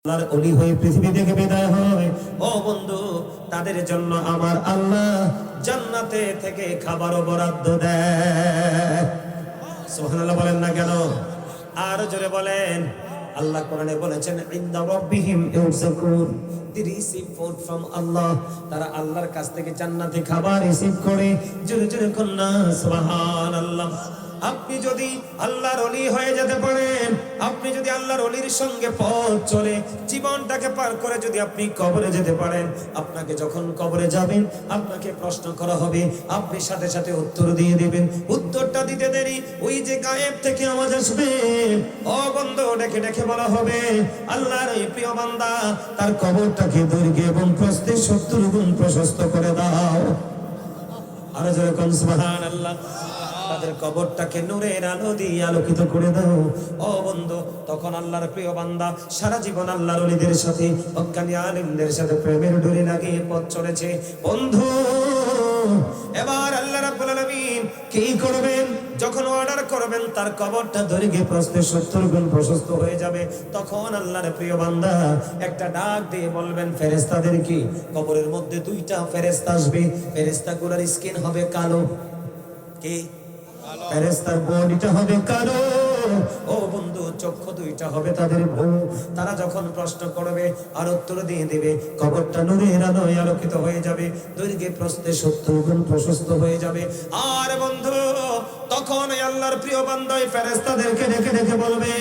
আল্লাহর ওলি হয়ে পৃথিবী থেকে বিদায় হয়, ও বন্ধু, তাদের জন্য আমার আল্লাহ জান্নাতে থেকে খাবারও বরাদ্দ দেয়। সুবহানাল্লাহ বলেন না কেন? আর জোরে বলেন। আল্লাহ কোরআনে বলেছেন, ইনদা রাব্বিহিম ইউরযাকুন, they receive food from Allah, তারা আল্লাহর কাছ থেকে জান্নাতে খাবার রিসিভ করে। জোরে জোরে কন্যা সুবহানাল্লাহ। আপনি যদি আল্লাহর ওলি হয়ে যেতে পারেন, আপনি যদি আল্লাহর ওলির সঙ্গে পথ চলে জীবনটাকে পার করে যদি আপনি কবরে যেতে পারেন, আপনাকে যখন কবরে যাবেন আপনাকে প্রশ্ন করা হবে, আপনি সাথে সাথে উত্তর দিয়ে দিবেন। উত্তরটা দিতে দেরি ওই যে গায়েব থেকে আওয়াজ আসবে, ও বন্ধু, ডেকে ডেকে বলা হবে, আল্লাহর এই প্রিয় বান্দা তার কবরটাকে দৈর্ঘ্য এবং প্রস্থে 70 গুণ প্রশস্ত করে দাও। আর যেরকম সুবহানাল্লাহ, তাদের কবরটাকে নূরের আলো দিয়ে আলোকিত করে দাও। ও বন্ধু, তখন আল্লাহর প্রিয় বান্দা সারা জীবন আল্লাহর ওলিদের সাথে, হক্কানি আলিমদের সাথে প্রেমের ডোরি লাগিয়ে পথ চলেছে। বন্ধু, এবার আল্লাহ রাব্বুল আলামিন কি করবেন? যখন অর্ডার করবেন তার কবরটা দৈর্ঘ্যে প্রস্থে 70 গুণ প্রশস্ত হয়ে যাবে, তখন আল্লাহর প্রিয় বান্দা একটা ডাক দিয়ে বলবেন ফেরেশতাদেরকে। কবরের মধ্যে 2টা ফেরেশতা আসবে, ফেরেশতাগুলোর স্কিন হবে কালো। কি? ফেরেশতার বডিটা হবে কালো। ও বন্ধু, চক্ষু 2টা হবে তাদের ভূ। তারা যখন প্রশ্ন করবে আর উত্তর দিয়ে দেবে, কবরটা নূরের আলোয় আলোকিত হয়ে যাবে, দৈর্ঘ্যে প্রস্থে 70 গুণ প্রশস্ত হয়ে যাবে। আর বন্ধু, তখন আল্লাহর প্রিয় বান্দা ফেরেশতাদেরকে ডেকে ডেকে বলবে,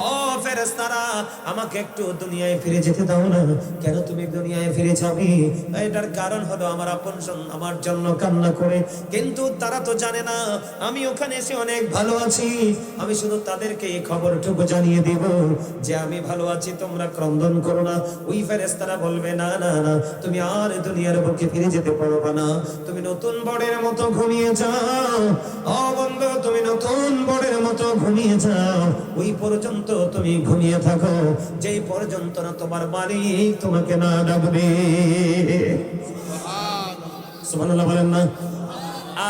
ও ফেরেশতারা, আমাকে একটু দুনিয়ায় ফিরে যেতে দাও না। কেন তুমি দুনিয়ায় ফিরে যাবে? এটার কারণ হলো আমার আপনজন আমার জন্য কান্না করে, কিন্তু তারা তো জানে না আমি ওখানে এসে অনেক ভালো আছি। আমি শুধু তাদেরকে এই খবরটুকু জানিয়ে দিব যে আমি ভালো আছি, তোমরা ক্রন্দন করো না। ওই ফেরেশতারা বলবে, না না না, তুমি আর দুনিয়ার বুকে ফিরে যেতে পারবে না, তুমি নতুন বড়ের মতো ঘুমিয়ে যাও। ও বন্ধু, তুমি নতুন বড়ের মতো ঘুমিয়ে যাও, ওই পর্যন্ত তুমি ঘুমিয়ে থাকো যেই পর্যন্ত না তোমার মালিক তোমাকে না ডাকবে। সুবহানাল্লাহ বলেন না?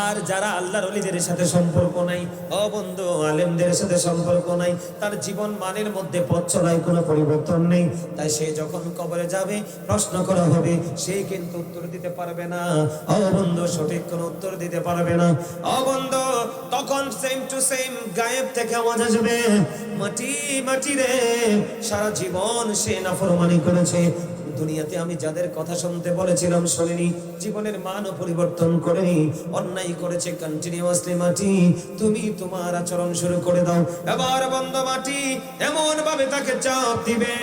আর যারা আল্লাহর ওলিদের সাথে সম্পর্ক নাই, ও বন্ধু, আলেমদের সাথে সম্পর্ক নাই, তার জীবন মানের মধ্যে পথ চলায় কোনো পরিবর্তন নেই, তাই সে যখন কবরে যাবে প্রশ্ন করা হবে, সে কিন্তু উত্তর দিতে পারবে না। ও বন্ধু, সঠিক কোনো উত্তর দিতে পারবে না। ও বন্ধু, তখন সেম টু সেম গায়েব থেকে আওয়াজ আসবে, মাটি মাটি রে, সারা জীবন সে নাফরমানি করেছে, দুনিয়াতে আমি যাদের কথা শুনতে বলেছিলাম শুনিনি, জীবনের মানও পরিবর্তন করেনি, অন্যায় করেছে কন্টিনিউয়াসলি। মাটি, তুমি তোমার আচরণ শুরু করে দাও। এবার বন্ধ মাটি এমন ভাবে তাকে চাপ দিবে,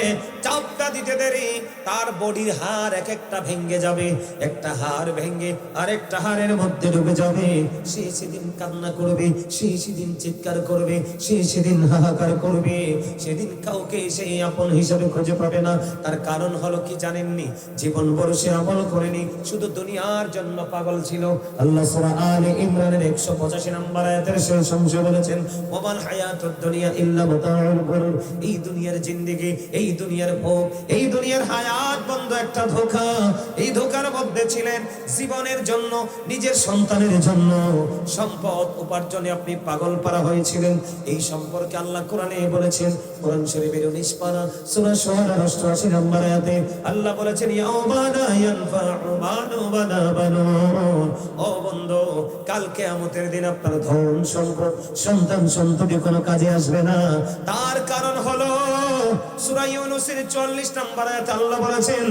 চাপটা দিতে দেরি তার বডির হাড় এক একটা ভেঙে যাবে, একটা হাড় ভেঙে আরেকটা হাড়ের মধ্যে ঢুকে যাবে। সে সেদিন কান্না করবে, সে সেদিন চিৎকার করবে, সে সেদিন হাহাকার করবে, সেদিন কাউকে সেই আপন হিসাবে খুঁজে পাবে না। তার কারণ হলো কি জানেননি? জীবন ভর সে আমল করেনি, শুধু দুনিয়ার জন্য পাগল ছিল। আল্লাহ সূরা আলে ইমরানের 185 নম্বর আয়াতের শেষ অংশে বলেছেন, ওয়াল হায়াতুদ দুনিয়া ইল্লা মাতাউল গুরুর, এই দুনিয়ার জিন্দেগি, এই দুনিয়ার ভোগ, এই দুনিয়ার হায়াত বন্ধু একটা ধোঁকা। এই ধোঁকার মধ্যে ছিলেন জীবনের জন্য, নিজের সন্তানের জন্য সম্পদ উপার্জনে আপনি পাগল পারা হয়েছিলেন। এই সম্পর্কে আল্লাহ কোরআনে বলেছেন, কোরআন শরীফের 19 পারা সূরা শুআরা 88 নম্বর আয়াতে আল্লাহ বলেছেন, ইয়াউমা লা ইয়ানফাউ মালু ওয়ালা বানুন, ও বন্ধু, কাল কিয়ামতের দিন আপনার ধন সম্পদ সন্তান সন্ততি কোনো কাজে আসবে না। তার কারণ হলো সূরা ইউনূসের 44 নম্বর আয়াতে আল্লাহ বলেছেন,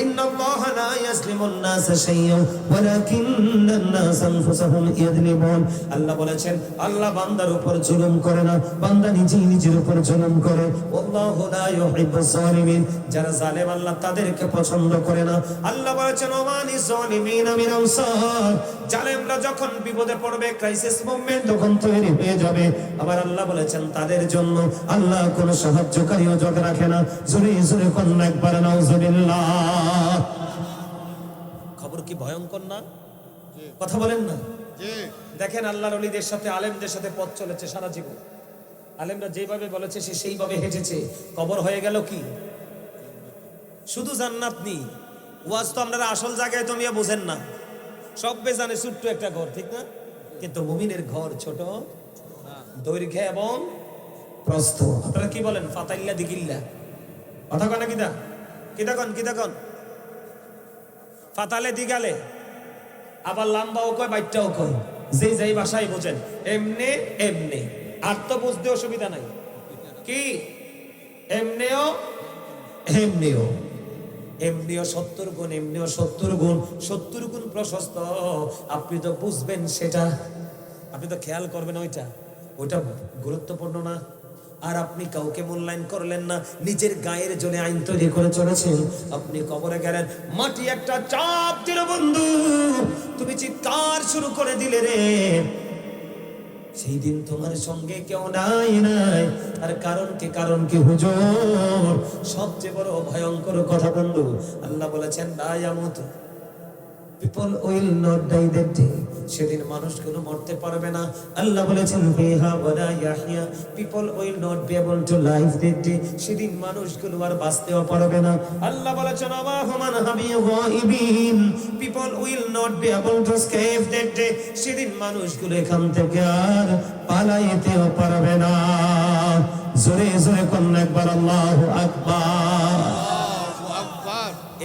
ইন্নাল্লাহা লা ইয়াজলিমুন নাসা শাইয়্যান ওয়ালাকিন্নান নাসা আনফুসাহুম ইয়াজলিমুন। আল্লাহ বলেছেন, আল্লাহ বান্দার উপর জুলুম করে না, বান্দা নিজেই নিজের উপর জুলুম করে। আল্লাহু লা ইউহিব্বুজ জালিমিন, যারা জালেম আল্লাহ তাদেরকে পছন্দ করে না। আল্লাহ বলেছেন, ওমানি জালিমিনা মিন আনসার, জালেমরা যখন বিপদে পড়বে, ক্রাইসিস মুভমেন্ট তখন তৈরি হয়ে যাবে, আবার আল্লাহ বলেছেন তাদের জন্য আল্লাহ কোনো সাহায্যকারীও জোটে রাখে না। জোরে জোরে কন্যা একবার নাউজুবিল্লাহ। খবর কি ভয়ঙ্কর না? কথা বলেন না? দেখেন, আল্লাহর ওলিদের সাথে আলেমদের সাথে পথ চলেছে সারা জীবন, আলেমরা যেভাবে বলেছে সে সেইভাবে হেঁটেছে, কবর হয়ে গেল কি শুধু জান্নাত নেই। ওয়াজ তো আপনারা আসল জায়গায় তো মিয়া বোঝেন না, সব বেজানে ছোট্ট একটা ঘর, ঠিক না? কিন্তু মুমিনের ঘর ছোট, দৈর্ঘ্য এবং প্রস্থ। আপনারা কি বলেন? ফাতাইল্লা দিগিল্লা, কথা কন না কিতা কিতা কন কিতা কন ফাতালে দিগালে আবার লাম্বাও কয় বাইটটাও কয় যে যেই ভাষায় বোঝেন এমনি এমনি আর তো বুঝতে অসুবিধা নাই কি এমনিও এমনিও এমনিও 70 গুণ এমনিও 70 গুণ 70 গুণ প্রশস্ত আপনি তো বুঝবেন সেটা আপনি তো খেয়াল করবেন ওইটা গুরুত্বপূর্ণ না আর আপনি কাউকে মূল্যায়ন করলেন না নিজের গায়ের জন্য আইন তৈরি করে চলেছেন আপনি কবরে গেলেন মাটি একটা চাপ দিল বন্ধু তুমি চিৎকার শুরু করে দিলে রে সেই দিন তোমার সঙ্গে কেউ নাই আর কারণ কি হুজুর সবচেয়ে বড় ভয়ঙ্কর কথা বন্ধু আল্লাহ বলেছেন লা ইয়ামুতু people will not die that day সেদিন মানুষ কোনো মরতে পারবে না আল্লাহ বলেছেন ফিহা ওয়ালা ইয়াহইয়া people will not be able to live that day সেদিন মানুষগুলো আর বাঁচতেও পারবে না আল্লাহ বলেছেন আওয়াহুমান হাবি গায়বিন people will not be able to escape that day সেদিন মানুষগুলো এখান থেকে আর পালাইতেও পারবে না জোরে জোরে কোন একবার আল্লাহু আকবার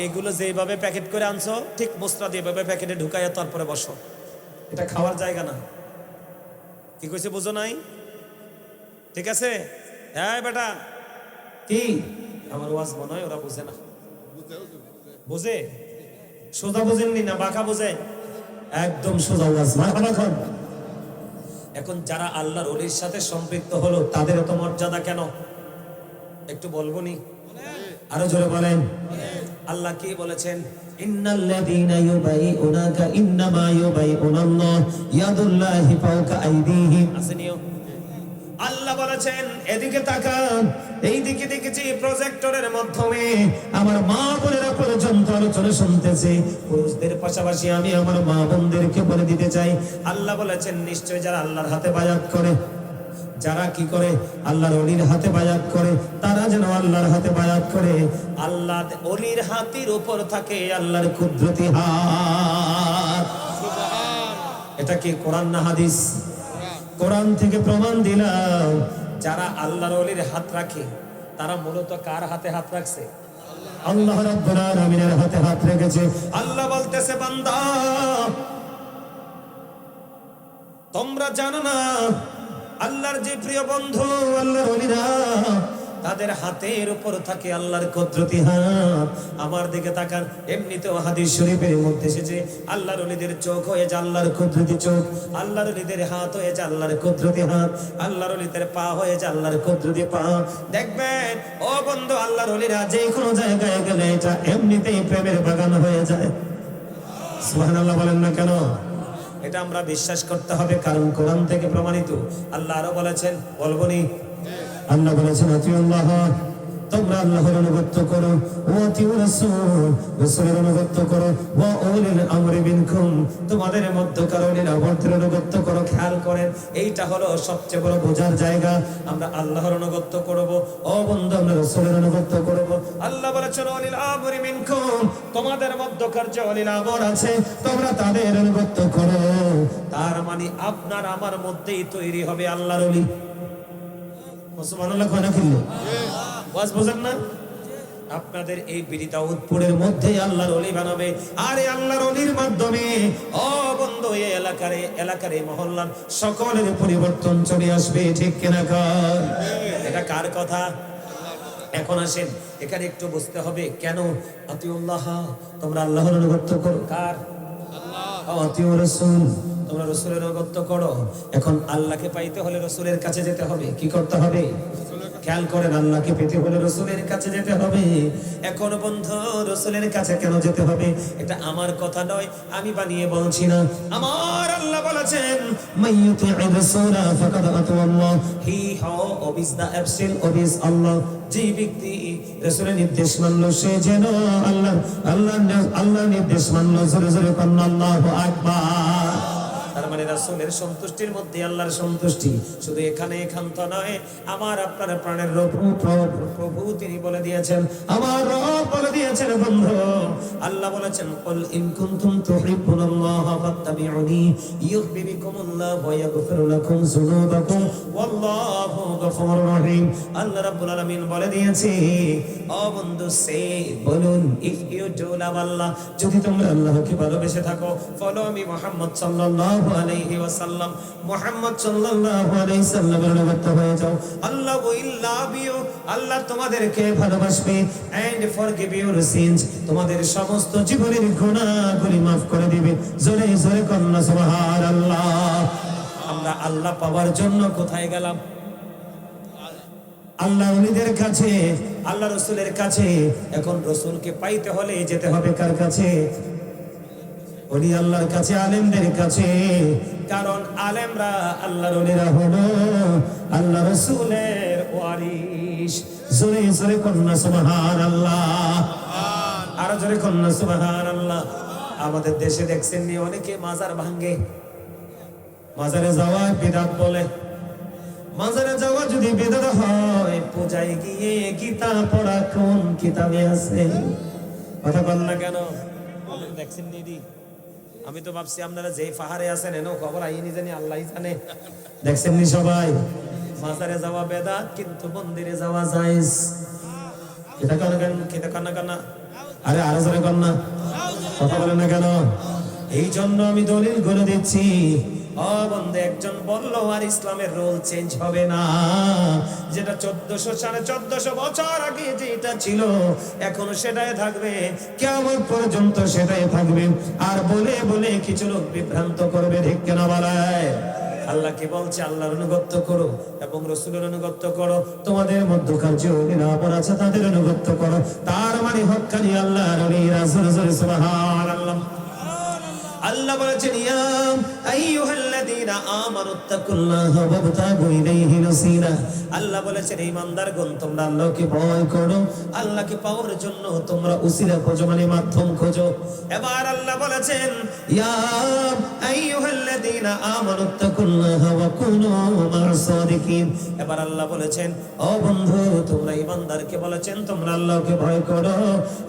এগুলো যেভাবে প্যাকেট করে আনছো ঠিক মুসরা দিয়ে ভাবে প্যাকেটে ঢুকাইয়া তারপরে বসো এটা খাওয়ার জায়গা না কি কইছে বুঝো নাই ঠিক আছে হ্যাঁ বেটা কি আমার ওয়াজ মনে হয় ওরা বুঝে না বুঝে সোজা বুঝেননি না বাঁকা বুঝে একদম সোজা ওয়াজ মারহাবা এখন যারা আল্লাহর ওলির সাথে সম্পৃক্ত হলো তাদের এত মর্যাদা কেন একটু বলবো নি আরো জোরে বলেন আল্লাহ কি বলেছেন ইন্নাল্লাযীনা ইউবাইউনাকা ইন্নামা ইউবাইউনাল্লাহ ইয়াদুল্লাহি ফাওকা আইদিহিম আসেনিও আল্লাহ বলেছেন এদিকে তাকান এই দিকে দেখেছি প্রজেক্টরের মাধ্যমে আমার মা বোনেরা পর্যন্ত আলোচনা শুনতেছে পুরুষদের পাশাপাশি আমি আমার মা বোনদেরকে বলে দিতে চাই আল্লাহ বলেছেন নিশ্চয় যারা আল্লাহর হাতে বায়াত করে যারা কি করে আল্লাহর ওলির হাতে বায়াত করে তারা যেন আল্লাহর হাতে বায়াত করে আল্লাহ ওলির হাতের উপর থাকে আল্লাহর কুদরতি হাত সুবহান এটা কি কোরআন না হাদিস কোরআন থেকে প্রমাণ দিলাম যারা আল্লাহর ওলির হাত রাখে তারা মূলত কার হাতে হাত রাখছে আল্লাহ রাব্বুল আলামিনের হাতে হাত রেখেছে আল্লাহ বলতেছে বান্দা তোমরা জানো না আল্লাহর যে প্রিয় বন্ধু আল্লাহর ওলিরা তাদের হাতের উপর থাকে আল্লাহর কুদরতি হাত আমার দিকে তাকান এমনিতেও হাদিস শরীফের মধ্যে এসেছে আল্লাহর ওলিদের চোখ হয়ে যায় আল্লাহর কুদরতি চোখ আল্লাহর ওলিদের হাত হয়ে যায় আল্লাহর কুদরতি হাত আল্লাহর ওলিদের পা হয়ে যায় আল্লাহর কুদরতি পা দেখবেন ও বন্ধু আল্লাহর ওলিরা যে কোনো জায়গায় গেলে এটা এমনিতেই প্রেমের বাগান হয়ে যায় সুবহানাল্লাহ বলেন না কেন এটা আমরা বিশ্বাস করতে হবে কারণ কোরআন থেকে প্রমাণিত আল্লাহ আরো বলেছেন বলবনি আল্লাহ বলেছেন আতিউল্লাহ তোমরা আল্লাহর অনুগত করো ওয়া আতিউর রাসূল রাসূলের অনুগত করো ওয়া উলিল আমরি মিনকুম তোমাদের মধ্যকার উলিল আমরের অনুগত করো খেয়াল করেন এইটা হলো সবচেয়ে বড় বোঝার জায়গা আমরা আল্লাহর অনুগত করব ও বন্ধু আমরা রাসূলের অনুগত করব আল্লাহ বলেছেন উলিল আমরি মিনকুম তোমাদের মধ্যকার যে উলিল আমর আছে তোমরা তাদের অনুগত করো তার মানে আপনার আমার মধ্যেই তৈরি হবে আল্লাহর ওলি সুবহানাল্লাহ কোন কিল্লো ওয়াজ বুঝেন না আপনাদের এই বিড়িটা উৎপুরের মধ্যে আল্লাহর ওলি বানাবে আর এই আল্লাহর ওলির মাধ্যমে ও বন্ধু এই এলাকার এই মহল্লার সকলের পরিবর্তন চলে আসবে ঠিক কিনা কর এটা কার কথা এখন আসেন এখানে একটু বুঝতে হবে কেন আতিউল্লাহ তোমরা আল্লাহর অনুগত করো কার আল্লাহ আতিউর রাসূল তোমরা রাসূলের অনুগত করো এখন আল্লাহকে পাইতে হলে রাসূলের কাছে যেতে হবে কি করতে হবে খেয়াল করেন আল্লাহকে পেতে হলে রাসূলের কাছে যেতে হবে এখন বন্ধু রাসূলের কাছে কেন যেতে হবে এটা আমার কথা নয় আমি বানিয়ে বলছি না আমার আল্লাহ বলেছেন মাইয়ুতি'ir রাসূলা ফাকাদ আতাল্লাহ হি হাউ ওবিস দা অ্যাবসেল ওবিস আল্লাহ যে ব্যক্তি রাসূলের নির্দেশ মানলো সে যেন আল্লাহর নির্দেশ মানলো জোরে জোরে কোন আল্লাহু আকবার তার মানে রাসূলের সন্তুষ্টির মধ্যে আল্লাহর সন্তুষ্টি শুধু এখান্ত নয় আমার আপনার প্রাণের প্রভু তিনি বলে দিয়েছেন আমার রব বলে দিয়েছেন বলেছেন বন্ধু, আল্লাহ বলেছেন কুল ইন কুনতুম তুহিব্বুনাল্লাহ ফাত্তাবিউনি ইউহিব্বুকুমুল্লাহ ওয়া ইয়াগফির লাকুম যুনুবাকুম ওয়াল্লাহু গফুরুর রহিম। আল্লাহ রাব্বুল আলামিন বলে দিয়েছে, ও বন্ধু সে বলুন, ইফ ইউ ডু লাভ আল্লাহ, যদি তোমরা আল্লাহকে ভালোবেসে থাকো, ফলো মি মুহাম্মদ সাল্লাল্লাহু আলাইহি ওয়াসাল্লাম, মুহাম্মদ সাল্লাল্লাহু আলাইহি সাল্লামের অনুগত হয়ে যাও, আল্লাহ উইল লাভ ইউ, আল্লাহ তোমাদেরকে ভালোবাসবে, এন্ড ফরগিভ ইউর সিনস, তোমাদের সমস্ত জীবনের গুনাহগুলি maaf করে দিবে। জোরে জোরে কন্না সুবহানাল্লাহ। আমরা আল্লাহ পাওয়ার জন্য কোথায় গেলাম? আল্লাহ ওলিদের কাছে, আল্লাহ রাসূলের কাছে। এখন রাসূলকে পাইতে হলে যেতে হবে কার কাছে? ওলি আল্লাহর কাছে, আলেমদের কাছে। কারণ আলেমরা আল্লাহর ওলিরা হলো আল্লাহ রাসূলের ওয়ারিস। জোরে জোরে কন্না সুবহানাল্লাহ, আর জোরে কন্না সুবহানাল্লাহ। আমাদের দেশে দেখছেন নি অনেকে মাজার ভাঙে, মাজারে যাওয়া বিদআত বলে। মাজারে যাওয়া যদি বিদআত হয়, পূজায় গিয়ে গীতা পড়া কোন কিতাবে আছে? কথা বল না কেন? দেখছেন নি? আমি তো ভাবছি আপনারা যেই পাহাড়ে আছেন এনো খবর আইনি জানি আল্লাহই জানে। দেখছেন নি সবাই? মাজারে যাওয়া বেদাত, কিন্তু মন্দিরে যাওয়া জায়েজ। এটা কেন কেন এটা কান্না কান্না? আরে আরো জোরে কান্না, কথা বলেন না কেন? এই জন্য আমি দলিল করে দিচ্ছি। ও বন্ধু, একজন বলল আর ইসলামের রুল চেঞ্জ হবে না, যেটা 1400 বছর আগে যেটা ছিল এখনো সেটাই থাকবে, কিয়ামত পর্যন্ত সেটাই থাকবে। আর বলে বলে কিছু লোক বিভ্রান্ত করবে, ঠিক কিনা বলায়? আল্লাহ কি বলছে? আল্লাহর অনুগত করো এবং রাসূলের অনুগত করো, তোমাদের মধ্যকার যে ওলিরা আছে তাদের অনুগত করো। তার মানে হক্কানি আল্লাহর ওলি রাসূল। সুবহানাল্লাহ। আল্লাহ বলেছেন, ইয়া আইয়ুহাল্লাযীনা আমানুত্তাকুল্লাহা ওয়াবতাগু ইলাইহি ওয়াসিলা। আল্লাহ বলেছেন, ঈমানদারগণ তোমরা আল্লাহকে ভয় করো, আল্লাহকে পাওয়ার জন্য তোমরা উসিলা খোঁজো, মানে মাধ্যম খোঁজো। এবার আল্লাহ বলেছেন, ইয়া আইয়ুহাল্লাযীনা আমানুত্তাকুল্লাহা ওয়া কুনু মা'আস সাদিকিন। এবার আল্লাহ বলেছেন, ও বন্ধু তোমরা ঈমানদারকে বলেছেন তোমরা আল্লাহকে ভয় করো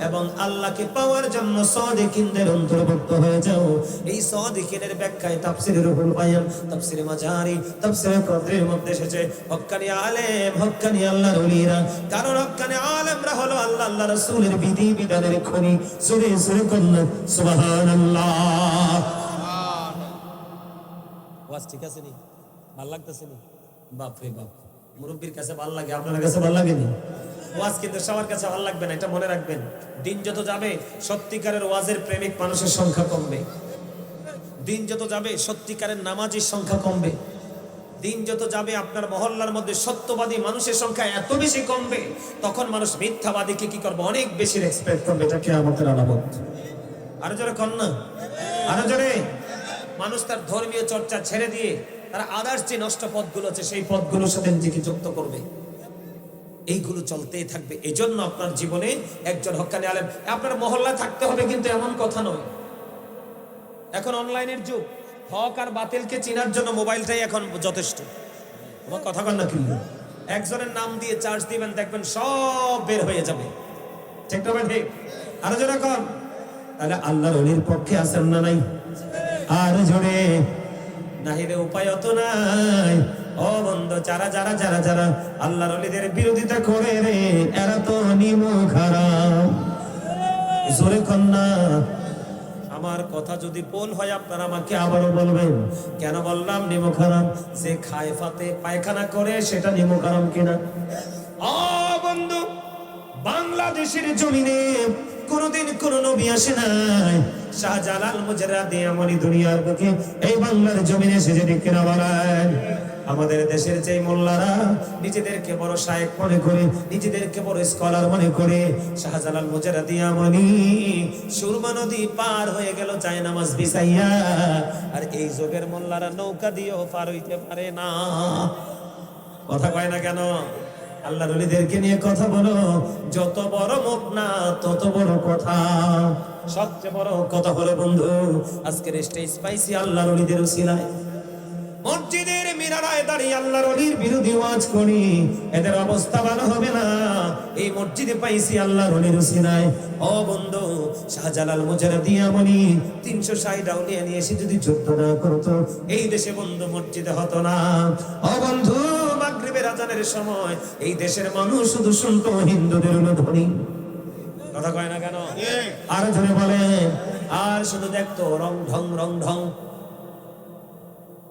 এবং আল্লাহকে পাওয়ার জন্য সাদিকিনদের অন্তর্ভুক্ত হয়ে যাও। এই সাদিকিনের ব্যাখ্যায় তাফসীরে রুহুল বায়ান, তাফসীরে মাজারি, তাফসীরে কদরের মধ্যে এসেছে হক্কানি আলেম, হক্কানি আল্লাহর ওলিরা। কারণ হক্কানি আলেমরা হলো আল্লাহ আল্লাহ রাসূলের বিধি বিধানের খনি। সূরা সূরা কন্না সুবহানাল্লাহ। ওয়াজ ঠিক আছে নি? ভালো লাগতেছে নি? বাপ রে বাপ, মুরব্বির কাছে ভালো লাগে, আপনার কাছে ভালো লাগে নি? ওয়াজ কিন্তু সবার কাছে ভালো লাগবে না, এটা মনে রাখবেন। দিন যত যাবে সত্যিকারের ওয়াজের প্রেমিক মানুষের সংখ্যা কমবে, দিন যত যাবে সত্যিকারের নামাজির সংখ্যা কমবে, দিন যত যাবে আপনার মহল্লার মধ্যে সত্যবাদী মানুষের সংখ্যা এত বেশি কমবে, তখন মানুষ মিথ্যাবাদীকে কি করবে? অনেক বেশি রেসপেক্ট করবে। এটা কিয়ামতের আলামত। আরো জোরে কন্যা, আরো জোরে। মানুষ তার ধর্মীয় চর্চা ছেড়ে দিয়ে তারা আদার্স যে নষ্ট পথগুলো আছে সেই পথগুলোর সাথে নিজেকে যুক্ত করবে। এইগুলো চলতেই থাকবে। এই জন্য আপনার জীবনে একজন হক্কানি আলেম আপনার মহল্লায় থাকতে হবে, কিন্তু এমন কথা নয়। এখন অনলাইনের যুগ, হক আর বাতিলকে চেনার জন্য মোবাইলটাই এখন যথেষ্ট। তোমার কথা কন না? কিন্তু একজনের নাম দিয়ে চার্জ দিবেন, দেখবেন সব বের হয়ে যাবে। ঠিক না ভাই? ঠিক। আরো জোরে কন। তাহলে আল্লাহর ওলির পক্ষে আছেন না নাই? আর জোরে নাহিরে উপায় তো নাই। ও বন্ধু, যারা যারা যারা যারা আল্লাহর ওলিদের বিরোধিতা করে রে, এরা তো নিমুখ হারাম। জোরে কন্যা। আমার কথা যদি ভুল হয় আপনারা আমাকে আবারও বলবেন। কেন বললাম নিমুখ হারাম? যে খায় ফাতে পায়খানা করে সেটা নিমুখ হারাম কিনা? ও বন্ধু, বাংলাদেশের জমিনে কোনদিন কোন নবী আসে নাই। শাহজালাল মুজাররাদি আমলি দুনিয়ার বুকে এই বাংলার জমিনে এসে যদি কিনা বলেন, আমাদের দেশের যে মোল্লারা নিজেদেরকে বড় শায়েখ মনে করে, নিজেদেরকে বড় স্কলার মনে করে, শাহজালাল মুজাররাদি আমলি সুরমা নদী পার হয়ে গেল যায় নামাজ বিছাইয়া। আর এই যুগের মোল্লারা নৌকা দিয়েও পার হইতে পারে না। কথা কয় না কেন? আল্লাহর ওলিদেরকে নিয়ে কথা বলো, যত বড় মুখ না তত বড় কথা। সবচেয়ে বড় কথা হলো বন্ধু, আজকের স্টেজ পাইছি আল্লাহর ওলিদের উসিলায়। মসজিদের মিনার মিনারায় দাঁড়িয়ে আল্লাহর ওলির বিরোধী ওয়াজ করি, এদের অবস্থা ভালো হবে না। এই মসজিদে পাইছি আল্লাহর ওলির উসিলায়। ও বন্ধু, শাহজালাল মুজাহিদিয়া বলি 360 আউলিয়া নিয়ে এসে যদি যুদ্ধ না করতো, এই দেশে বন্ধু মসজিদে হতো না। ও বন্ধু, মাগরিবের আজানের সময় এই দেশের মানুষ শুধু শুনতো হিন্দুদের ধ্বনি। কথা কয় না কেন? আর জোরে বলে, আর শুধু দেখতো রং ঢং।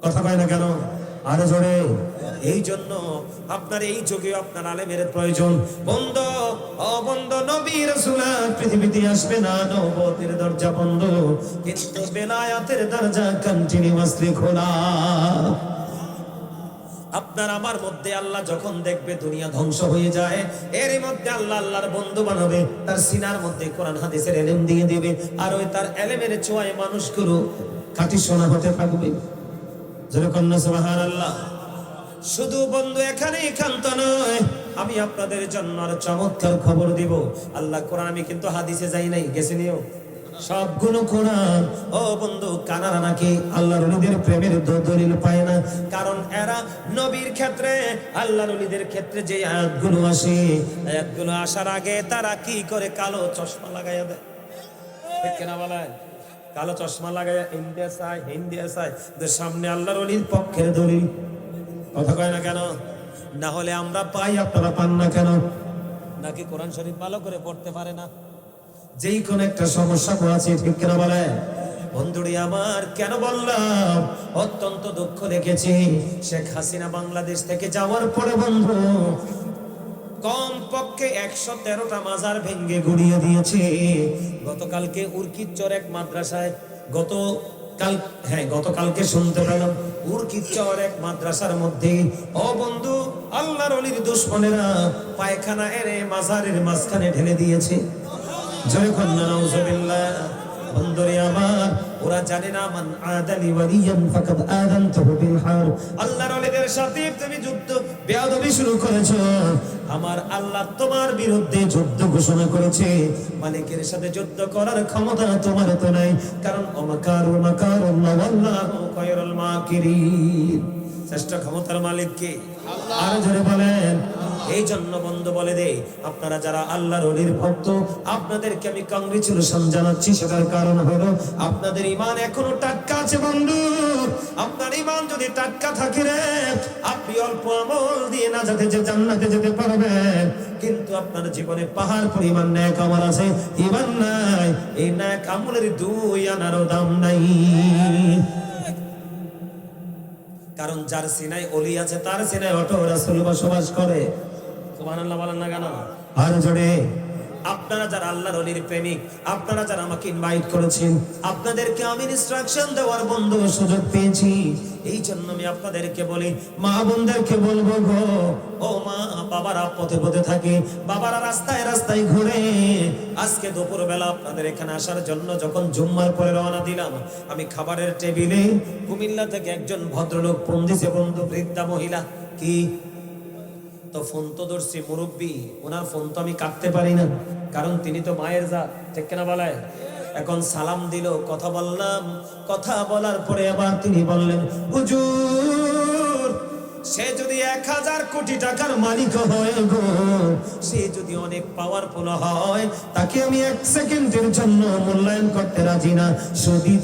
কথা কয় না কেন? আর জোরে। এই জন্য আপনার এই যুগে আপনার আলেমের প্রয়োজন। বন্ধ নবী রাসূল পৃথিবীতে আসবে না, নবুয়তের দরজা বন্ধ, কিন্তু বেলায়াতের দরজা কন্টিনিউয়াসলি খোলা। আপনার আমার মধ্যে আল্লাহ যখন দেখবে দুনিয়া ধ্বংস হয়ে যায়, এরই মধ্যে আল্লাহ আল্লাহর বন্ধু বানাবে, তার সিনার মধ্যে কোরআন হাদিসের ইলম দিয়ে দিবে, আর ওই তার ইলমের ছোঁয়ায় মানুষগুলো খাঁটি সোনা হতে থাকবে। যেরকম না সুবহানাল্লাহ। শুধু বন্ধু এখানেই ক্ষান্ত নয়, আমি আপনাদের জন্য আর চমৎকার খবর দিব। আল্লাহ কোরআন, আমি কিন্তু হাদিসে যাই নাই, গেছে নিও সবগুলো কোরআন। ও বন্ধু, কানারা নাকি আল্লাহর ওলিদের প্রেমের দলিল পায় না, কারণ এরা নবীর ক্ষেত্রে আল্লাহর ওলিদের ক্ষেত্রে যে আয়াতগুলো আসে, আয়াতগুলো আসার আগে তারা কি করে কালো চশমা লাগাইয়া দেয়। ঠিক কিনা বলেন? কালো চশমা লাগাইয়া ইন্ডিয়া চাই সামনে আল্লাহর ওলির পক্ষের দলিল। কথা কয় না কেন? না হলে আমরা পাই, আপনারা পান না কেন? নাকি কোরআন শরীফ ভালো করে পড়তে পারে না? যেই কোন একটা সমস্যা আছে, ঠিক কিনা বলে? বন্ধুরি আমার, কেন বললাম অত্যন্ত দুঃখ লেগেছে। শেখ হাসিনা বাংলাদেশ থেকে যাওয়ার পরে বন্ধু কম পক্ষে 113টা মাজার ভেঙ্গে গুড়িয়ে দিয়েছে। গতকালকে উর্কিচর এক মাদ্রাসায় গতকালকে শুনতে পেলাম উর্কিচর এক মাদ্রাসার মধ্যে, ও বন্ধু, আল্লাহর ওলির দুশমনেরা পায়খানা এনে মাজারের মাঝখানে ঢেলে দিয়েছে। জয় কন্যা নাউজুবিল্লাহ। বন্ধুরে আমার, ওরা জানে না মান আদালি ওয়ালিয়ান ফাকাদ আযানতুহু বিল হার। আল্লাহর ওলিদের সাথে তুমি যুদ্ধ বেয়াদবি শুরু করেছো, আমার আল্লাহ তোমার বিরুদ্ধে যুদ্ধ ঘোষণা করেছে। মালিকের সাথে যুদ্ধ করার ক্ষমতা তোমার তো নাই, কারণ ওমাকারু মাকারুল্লাহ ওয়াল্লাহু খায়রুল মাকিরিন। শ্রেষ্ঠ ক্ষমতার মালিক কে? আল্লাহ। আর জোরে বলেন। এই জন্য বন্ধু বলে দে, আপনারা যারা আল্লাহর ওলির ভক্ত, আপনাদেরকে আমি কংগ্রেচুলেশন জানাচ্ছি। সেটার কারণ হলো আপনাদের ঈমান এখনো টাটকা আছে বন্ধু। আপনার ঈমান যদি টাটকা থাকে রে, আপনি অল্প আমল দিয়ে না যাতে যে জান্নাতে যেতে পারবেন, কিন্তু আপনার জীবনে পাহাড় পরিমাণ নেক আমল আছে, ঈমান নাই, এই নেক আমলের 2 আনারও দাম নাই। কারণ যার সিনায় ওলি আছে, তার সিনায় অটো রাসূল বসবাস করে। সুবহানাল্লাহ বলেন না কেন? আর জোরে। আপনারা যারা আল্লাহর ওলির প্রেমিক, আপনারা যারা আমাকে ইনভাইট করেছেন, আপনাদেরকে আমি ইনস্ট্রাকশন দেওয়ার বন্ধু সুযোগ পেয়েছি। এই জন্য আমি আপনাদেরকে বলি, মা বোনদেরকে বলবো গো, ও মা বাবারা পথে পথে থাকে, বাবারা রাস্তায় রাস্তায় ঘুরে। আজকে দুপুরবেলা আপনাদের এখানে আসার জন্য যখন জুম্মার পরে রওনা দিলাম, আমি খাবারের টেবিলে কুমিল্লা থেকে একজন ভদ্রলোক ফোন দিছে, বন্ধু, বৃদ্ধা মহিলা। কি তো ফোন তো ধরছি মুরব্বী, ওনার ফোন তো আমি কাটতে পারি না, কারণ তিনি তো মায়ের জাত, ঠিক কিনা বলায়। এখন সালাম দিল, কথা বললাম, কথা বলার পরে আবার তিনি বললেন, হুজুর, সে যদি 1000 কোটি টাকার মালিক হয় গো, সে যদি অনেক পাওয়ারফুল হয়, তাকে আমি 1 সেকেন্ডের জন্য মূল্যায়ন করতে রাজি না,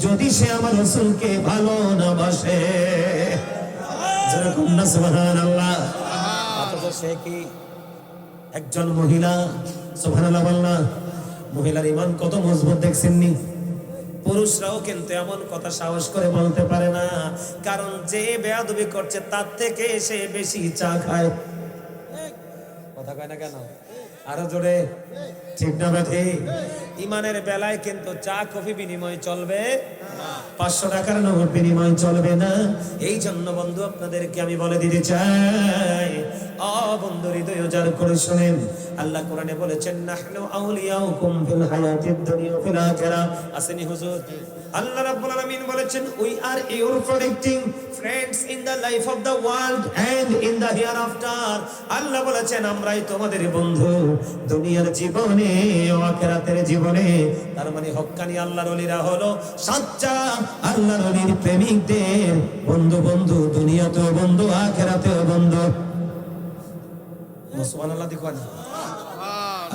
যদি সে আমার রাসূলকে ভালো না বাসে। যেরকম না, সুবহানাল্লাহ। সে কি একজন মহিলা, সুবহানাল্লাহ বলনা। মহিলার ঈমান কত মজবুত দেখছেননি? পুরুষরাও কিন্তু এমন কথা সাহস করে বলতে পারে না, কারণ যে বেয়াদবি করছে তার থেকে সে বেশি চা খায়। কথা কয় না কেন? আরো জোরে, ঠিক না বেঠি? ঈমানের বেলায় কিন্তু চা কফি বিনিময় চলবে না, 500 টাকার নোট বিনিময় চলবে না। এই জন্য বন্ধু আপনাদেরকে আমি বলে দিতে চাই, বন্ধু হৃদয় উজাড় করে শুনেন, আল্লাহ কোরআনে বলেছেন, নাহনু আউলিয়াউকুম ফিল হায়াতিদ দুনিয়া ফিল আখিরাহ। আসেনি হুজুর? আল্লাহ রাব্বুল আলামিন বলেছেন, we are your protecting friends in the life of the world and in the hereafter. Allah বলেছেন, আমরাই তোমাদের বন্ধু দুনিয়ার জীবনে ও আখিরাতের জীবনে। বলে, তার মানে হক্কানি আল্লাহর ওলিরা হলো সাচ্চা আল্লাহর ওলির প্রেমিকদের বন্ধু। বন্ধু দুনিয়াতেও বন্ধু, আখিরাতেও বন্ধু। সুবহানাল্লাহ। দেখুন,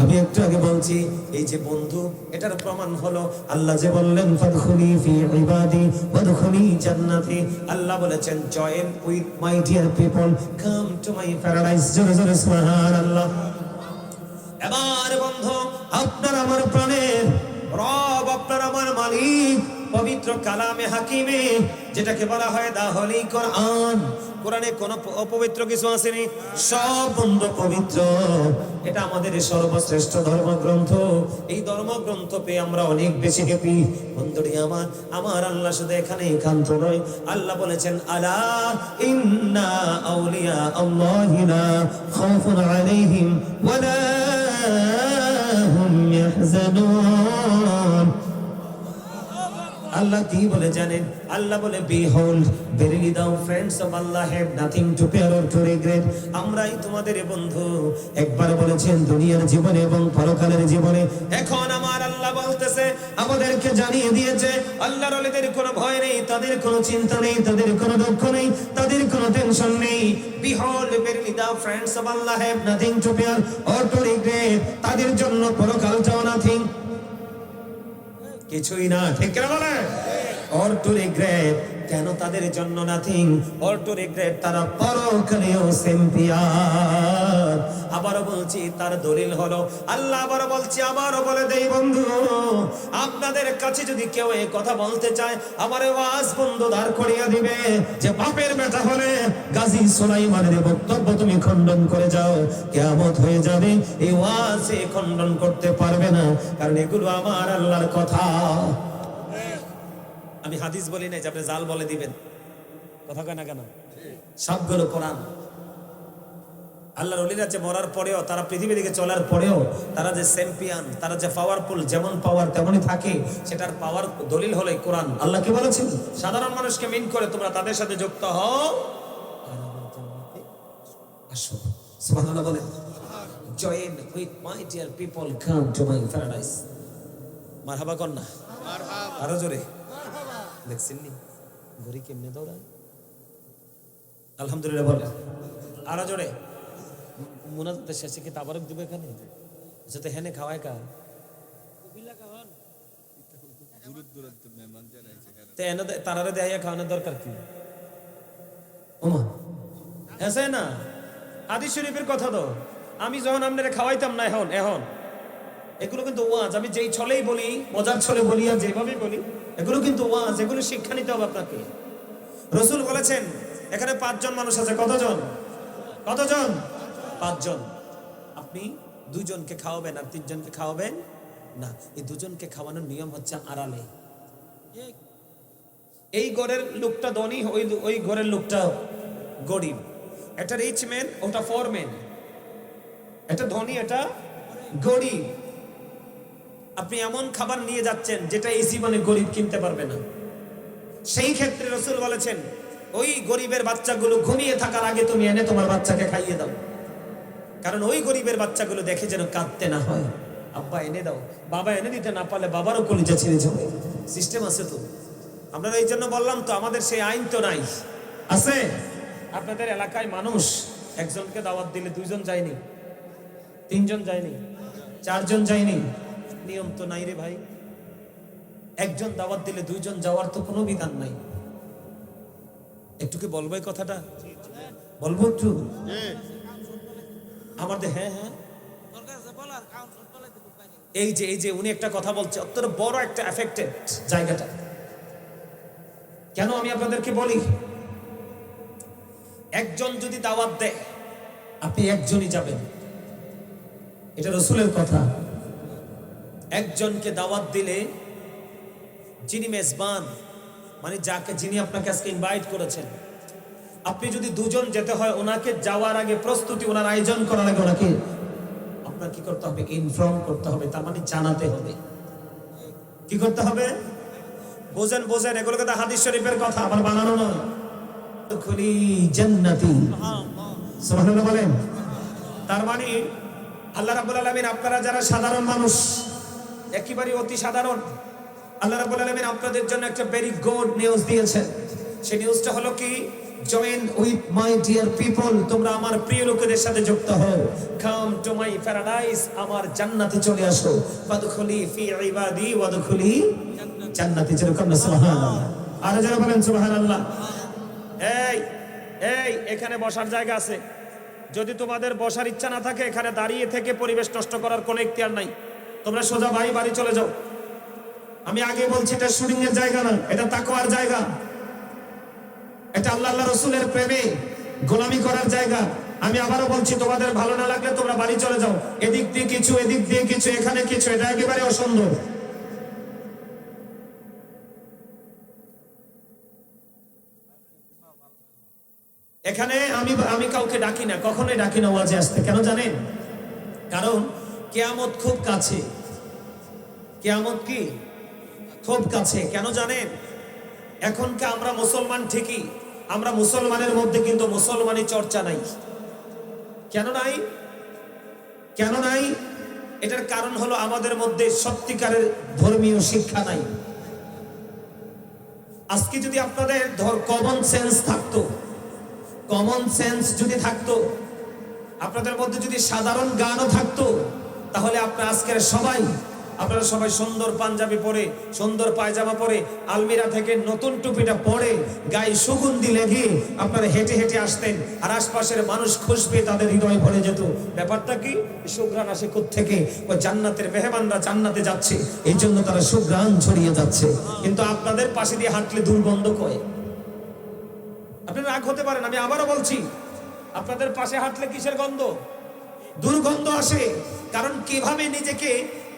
আমি একটু আগে বলছি এই যে বন্ধু, এটার প্রমাণ হলো আল্লাহ যে বললেন ফাদখুলি ফি ইবাদি ওয়াদখুলি জান্নাতি। আল্লাহ বলেছেন join with my dear people, come to my paradise. জোরে জোরে সুবহানাল্লাহ। এবার বন্ধু, আপনার আমার প্রাণের রব, আপনার আমার মালিক পবিত্র কালামে হাকিমে, যেটাকে বলা হয় দা হোলি কোরআন। কোরআনে কোন অপবিত্র কিছু আসেনি, সব বন্ধু পবিত্র। এটা আমাদের সর্বশ্রেষ্ঠ ধর্মগ্রন্থ। এই ধর্মগ্রন্থ পেয়ে আমরা অনেক বেশি হ্যাপি। বন্ধুরি আমার, আমার আল্লাহ শুধু এখানে একান্ত নয়, আল্লাহ বলেছেন আলা ইন্না আউলিয়া আল্লাহি লা খাউফুন আলাইহিম ওয়ালা হুম ইয়াহজানুন। আল্লাহ কি বলে জানেন? আল্লাহ বলে behold verily thou friends of Allah have nothing to fear or to regret। আমরাই তোমাদের বন্ধু। একবার বলেছেন দুনিয়ার জীবনে এবং পরকালের জীবনে। এখন আমার আল্লাহ বলতেছে, আমাদেরকে জানিয়ে দিয়েছে আল্লাহর ওলিদের কোনো ভয় নেই, তাদের কোনো চিন্তা নেই, তাদের কোনো দুঃখ নেই, তাদের কোনো টেনশন নেই। behold verily thou friends of Allah have nothing to fear or to regret। তাদের জন্য পরকালটাও নাথিং, কিছুই না। ঠিক কিনা বলে? or to regret। কেন তাদের জন্য নাথিং? or to regret, তারা পরকালেও চ্যাম্পিয়ন। আবারও বলছি, তার দলিল হলো আল্লাহ। আবারও বলছি, আবারও বলে দেই বন্ধু, আপনাদের কাছে যদি কেউ এই কথা বলতে চায়, আমার ওয়াজ বন্ধু দাঁড় করিয়ে দিবে যে বাপের বেটা হলে গাজী সুলাইমানের বক্তব্য তুমি খণ্ডন করে যাও, কিয়ামত হয়ে যাবে। এই ওয়াজ খণ্ডন করতে পারবে না, কারণ এগুলো আমার আল্লাহর কথা। আমি হাদিস বলি নাই যে আপনি জাল বলে দিবেন, কথা কয় না কেন? সবগুলো কোরআন। আল্লাহর ওলিরা যে মরার পরেও, তারা পৃথিবী থেকে চলার পরেও, তারা যে চ্যাম্পিয়ন, তারা যে পাওয়ারফুল, যেমন পাওয়ার তেমনই থাকে, সেটার পাওয়ার দলিল হলো এই কোরআন। আল্লাহ কি বলেছেন? সাধারণ মানুষকে মিন করে তোমরা তাদের সাথে যুক্ত হও, আসো। সুবহানাল্লাহ বলেন, join with my dear people, come to my paradise. মারহাবা কর না, আরো জোরে। দেখছেন নি ঘড়ি কেমনে দৌড়ায়? আলহামদুলিল্লাহ বলে আরো জোরে। মুনাজাতের শেষে কি তাবারক দিবে এখানে? যাতে হেনে খাওয়ায় কা তারারে দেয়া খাওয়ানোর দরকার কি? ওমা এসে না হাদিস শরীফের কথা তো। আমি যখন আপনারা খাওয়াইতাম না, এখন এখন এগুলো কিন্তু ওয়াজ। আমি যেই ছলেই বলি, মজার ছলে বলি আর যেভাবেই বলি, এগুলো কিন্তু ওয়াজ। এগুলো শিক্ষা নিতে হবে আপনাকে। রাসূল বলেছেন এখানে 5 জন মানুষ আছে। কতজন? কতজন? 5 জন। আপনি 2 জনকে খাওয়াবেন আর 3 জনকে খাওয়াবেন না। এই 2 জনকে খাওয়ানোর নিয়ম হচ্ছে আড়ালে। এই ঘরের লোকটা ধনী, ওই ঘরের লোকটা গরিব। এটা রিচ ম্যান, ওটা ফোর ম্যান। এটা ধনী, এটা গরিব। আপনি এমন খাবার নিয়ে যাচ্ছেন যেটা এই জীবনে গরিব কিনতে পারবে না। সেই ক্ষেত্রে রাসূল বলেছেন ওই গরিবের বাচ্চাগুলো ঘুমিয়ে থাকার আগে তুমি এনে তোমার বাচ্চাকে খাইয়ে দাও, কারণ ওই গরিবের বাচ্চাগুলো দেখে যেন কাঁদতে না হয়। আব্বা এনে দাও, বাবা এনে দিতে না পারলে বাবারও কলিজা ছিঁড়ে যাবে। সিস্টেম আছে তো। আপনারা এই জন্য বললাম তো, আমাদের সেই আইন তো নাই। আছে? আপনাদের এলাকায় মানুষ একজনকে দাওয়াত দিলে 2 জন যায়নি, 3 জন যায়নি, 4 জন যায়নি, নিয়ম তো নাই রে ভাই। একজন দাওয়াত দিলে 2 জন যাওয়ার তো কোনো বিধান নাই। একটু কি বলবো এই কথাটা? বলবো একটু আমাদের? হ্যাঁ হ্যাঁ, এই যে উনি একটা কথা বলছে, অত্যন্ত বড় একটা এফেক্টেড জায়গাটা। কেন আমি আপনাদেরকে বলি, একজন যদি দাওয়াত দেয়, আপনি একজনই যাবেন, এটা রাসূলের কথা। একজনকে দাওয়াত দিলে যিনি মেজবান, মানে যিনি আপনাকে আজকে ইনভাইট করেছেন, আপনি যদি 2 জন যেতে হয়, ওনাকে যাওয়ার আগে প্রস্তুতি, ওনার আয়োজন করার আগে ওনাকে আপনার কি করতে হবে? ইনফর্ম করতে হবে, তার মানে জানাতে হবে। কি করতে হবে? বোঝেন বোঝেন, এগুলো কথা হাদিস শরীফের কথা, আমার বানানো নয়। খুলি জান্নাতি, সুবহানাল্লাহ বলেন। তার মানে আল্লাহ রাব্বুল আলামিন আপনারা যারা সাধারণ মানুষ, একেবারে অতি সাধারণ। আল্লাহ রাব্বুল আলামিন আপনাদের জন্য একটা ভেরি গুড নিউজ দিয়েছেন। সেই নিউজটা হলো কি, join with my dear people, তোমরা আমার প্রিয় লোকেদের সাথে যুক্ত হও। কাম টু মাই প্যারাডাইস, আমার জান্নাতে চলে আসো। ফাদখুলি ফি ইবাদি ওয়াদখুলি জান্নাতি, যেরকম সুবহানাল্লাহ। আর যারা বলেন সুবহানাল্লাহ। এই এই এখানে বসার জায়গা আছে, যদি তোমাদের বসার ইচ্ছা না থাকে এখানে দাঁড়িয়ে থেকে পরিবেশ নষ্ট করার কোনো ইখতিয়ার নাই। তোমরা সোজা বাড়ি চলে যাও। আমি আগে বলছি এটা শুটিং এর জায়গা না, এটা তাকওয়ার জায়গা, এটা আল্লাহ রাসূলের প্রেমে গোলামি করার জায়গা। আমি আবারও বলছি, তোমাদের ভালো না লাগলে তোমরা বাড়ি চলে যাও। এদিক দিয়ে কিছু, এদিক দিয়ে কিছু, এখানে কিছু, এটা একেবারে অসুন্দর। এখানে আমি কাউকে ডাকি না, কখনোই ডাকি না ওয়াজে আসতে। কেন জানেন? কারণ কিয়ামত খুব কাছে। কিয়ামত কি খুব কাছে। কেন জানেন? এখনকে আমরা মুসলমান ঠিকই, আমরা মুসলমানের মধ্যে কিন্তু মুসলমানি চর্চা নাই। কেন নাই? কেন নাই? এটার কারণ হলো আমাদের মধ্যে সত্যিকারের ধর্মীয় শিক্ষা নাই। আজকে যদি আপনাদের কমন সেন্স থাকতো, কমন সেন্স যদি থাকতো, আপনাদের মধ্যে যদি সাধারণ জ্ঞানও থাকতো, তাহলে আপনারা সবাই সুন্দর পাঞ্জাবি পরে, সুন্দর পায়জামা পরে, আলমিরা থেকে নতুন টুপিটা পরে, গায়ে সুগন্ধি লেগে আপনারা হেঁটে হেঁটে আসতেন, আর আশপাশের মানুষ খুশবে, তাদের হৃদয় ভরে যেত। ব্যাপারটা কি? সুঘ্রাণ আসে কোত্থেকে? ওই জান্নাতের মেহমানরা জান্নাতে যাচ্ছে, এই জন্য তারা সুঘ্রাণ ছড়িয়ে যাচ্ছে। কিন্তু আপনাদের পাশে দিয়ে হাঁটলে দুর্গন্ধ কয়। আপনারা রাগ হতে পারেন, আমি আবারও বলছি, আপনাদের পাশে হাঁটলে কিসের গন্ধ? দুর্গন্ধ আসে। কারণ কিভাবে নিজেকে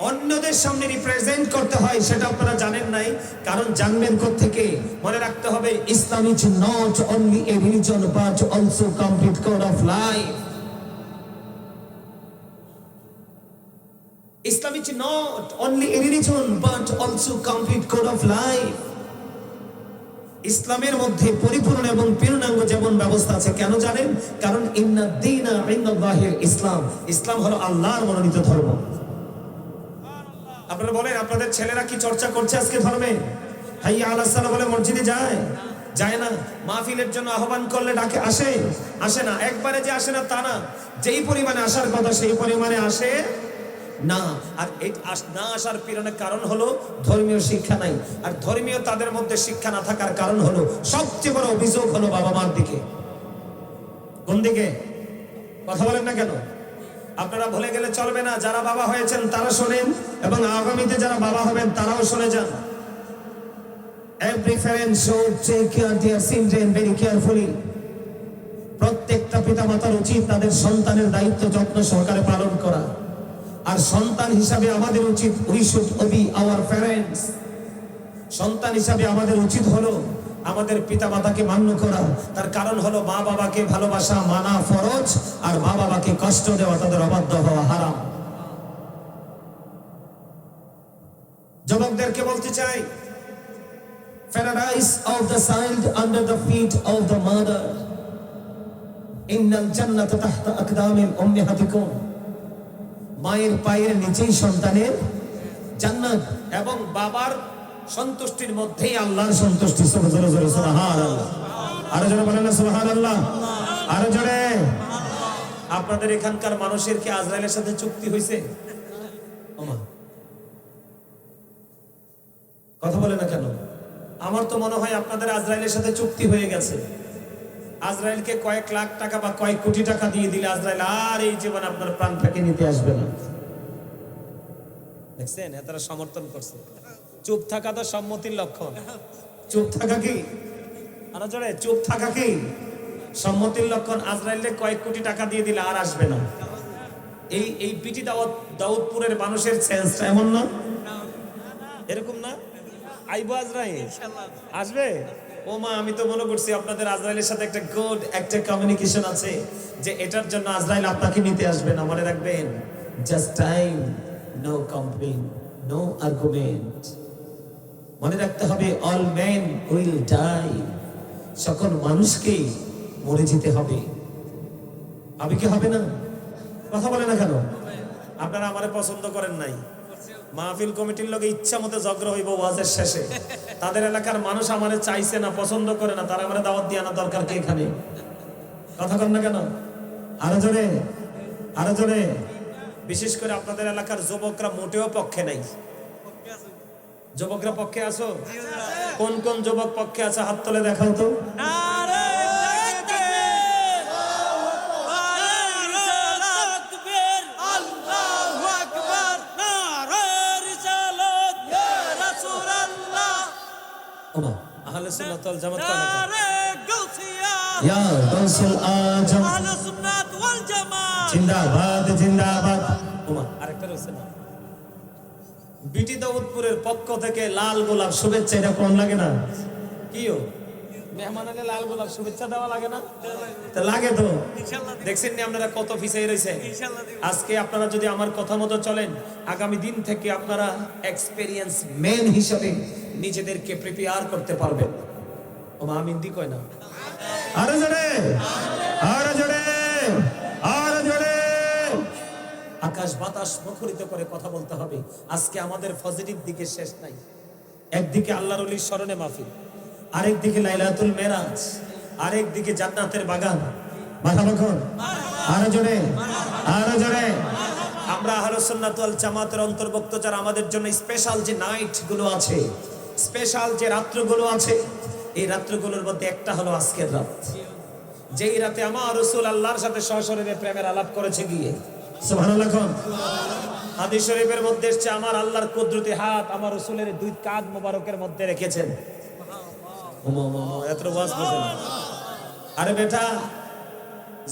অন্যদের সামনে রিপ্রেজেন্ট করতে হয় সেটা আপনারা জানেন নাই। কারণ জানবেন কোত্থেকে? মনে রাখতে হবে, Islam is not only a religion but also complete code of life. Islam is not only a religion but also complete code of life. ইসলামের মধ্যে পরিপূর্ণ এবং পূর্ণাঙ্গ যেমন ব্যবস্থা আছে। কেন জানেন? কারণ ইন্নাদ দীনা ইনদাল্লাহিল ইসলাম, ইসলাম হলো আল্লাহর মনোনীত ধর্ম। আপনারা বলেন, আপনাদের ছেলেরা কি চর্চা করছে আজকে ধর্মে? হাইয়া আলাস সালাহ বলে মসজিদে যায় না। মাহফিলের জন্য আহ্বান করলে ডাকে আসে না। একবারে যে আসে না তা না, যেই পরিমাণে আসার কথা সেই পরিমাণে আসে না। আর এই না আসার পিছনে কারণ হলো ধর্মীয় শিক্ষা নাই। আর ধর্মীয় তাদের মধ্যে শিক্ষা না থাকার কারণ হলো, সবচেয়ে বড় অভিযোগ হলো বাবা মার দিকে। কোন দিকে? কথা বলেন না কেন? আপনারা ভুলে গেলে চলবে না, যারা বাবা হয়েছেন তারা শোনেন, এবং আগামীতে যারা বাবা হবেন তারাও শুনে যান। Every parent should take care of their children very carefully. প্রত্যেকটা পিতামাতার উচিত তাদের সন্তানের দায়িত্ব যত্ন সহকারে পালন করা। আর সন্তান হিসাবে আমাদের উচিত, we should obey our parents. সন্তান হিসাবে আমাদের উচিত হলো আমাদের পিতামাতাকে মান্য করা। তার কারণ হলো মা বাবাকে ভালোবাসা মানা ফরজ, আর মা বাবাকে কষ্ট দেওয়া, তাদের অবাধ্য হওয়া হারাম। যুবকদেরকে বলতে চাই, paradise of the child under the feet of the mother, innal jannata tahta aqdamil ummahatikum। মায়ের পায়ের নিচেই সন্তানের জান্নাত, এবং বাবার সন্তুষ্টির মধ্যেই আল্লাহর সন্তুষ্টি। সুবহানাল্লাহ। আরো জোরে বলেন না সুবহানাল্লাহ। আরো জোরে। আপনাদের এখানকার মানুষের কি আজরাইলের সাথে চুক্তি হয়েছে? কথা বলে না কেন? আমার তো মনে হয় আপনাদের আজরাইলের সাথে চুক্তি হয়ে গেছে। আজরাইলকে কয়েক লাখ টাকা বা কয়েক কোটি টাকা দিয়ে দিলে আজরাইল আর এই জীবন আপনার প্রাণটাকে নিতে আসবে না। দেখছেন, এতটা সমর্থন করছে। চুপ থাকা তো সম্মতির লক্ষণ। চুপ থাকা কি? আরো জোরে, চুপ থাকা কি সম্মতির লক্ষণ। আজরাইলে কয়েক কোটি টাকা দিয়ে দিলে আর আসবে না। এই পিটি দাউদপুরের মানুষের সেন্সটা এমন না? এরকম না? আইবো আজরাইল আসবে। ও মা, আমি তো মনে করছি আপনাদের আজরাইলের সাথে একটা গুড একটা কমিউনিকেশন আছে, যে এটার জন্য আজরাইল আপনাকে নিতে আসবে না। মনে রাখবেন, just time, no complain, no argument. মনে রাখতে হবে, অল মেন উইল ডাই। সকল মানুষকে মরে যেতে হবে। আমি কি হবে না? কথা বলে না কেন? আপনারা আমারে পছন্দ করেন নাই, মাহফিল কমিটির লোকে ইচ্ছা মতো ঝগড়া হইব ওয়াজের শেষে। তাদের এলাকার মানুষ আমারে চাইছে না, পছন্দ করে না, তারা আমারে দাওয়াত দিয়ে আনা দরকার কি এখানে? কথা কন না কেন? আরো জোরে, আরো জোরে। বিশেষ করে আপনাদের এলাকার যুবকরা মোটেও পক্ষে নাই। যুবকরা পক্ষে আছো? কোন কোন যুবক পক্ষে আছে হাত তুলে দেখাও তো। আহলে সুন্নাত ওয়াল জামাত ইয়া গাউসুল আজম, আহলে সুন্নাত ওয়াল জামাত জিন্দাবাদ জিন্দাবাদ। আরেকটা রয়েছে না, বিটি দাউদপুরের পক্ষ থেকে লাল গোলাপ শুভেচ্ছা, এটা কোন লাগে না? কিও মেহমান আলে লাল গোলাপ শুভেচ্ছা দেওয়া লাগে না? তা লাগে তো। দেখছেন নি আপনারা কত পিছিয়ে রয়েছে। আজকে আপনারা যদি আমার কথা মতো চলেন, আগামী দিন থেকে আপনারা এক্সপেরিয়েন্স ম্যান হিসেবে নিজেদেরকে প্রিপেয়ার করতে পারবেন। ও মা আমিন দি কয় না? আরে জোরে, আরে জোরে, আরে জোরে। আকাশ বাতাস মুখরিত করে কথা বলতে হবে। আজকে আমাদের পজিটিভ দিকে শেষ নাই। একদিকে আল্লাহর ওলির স্মরণে মাহফিল, আরেকদিকে লাইলাতুল মেরাজ, আরেকদিকে জান্নাতের বাগান। মাথামুখর আরো জোরে, আরো জোরে। আমরা আহলে সুন্নাত ওয়াল জামাতের অন্তর্ভুক্ত যারা, আমাদের জন্য স্পেশাল যে নাইট গুলো আছে, স্পেশাল যে রাত্রগুলো আছে, এই রাত্রগুলোর মধ্যে একটা হলো আজকের রাত, যেই রাতে আমার রাসূল আল্লাহর সাথে সশরীরে প্রেমের আলাপ করেছে গিয়ে। সুবহানাল্লাহ। হাদিস শরীফের মধ্যে এসেছে, আমার আল্লাহর কুদরতি হাত আমার রাসূলের দুই কাঁধ মোবারকের মধ্যে রেখেছেন। এত ওয়াজ বুঝেন? আরে বেটা,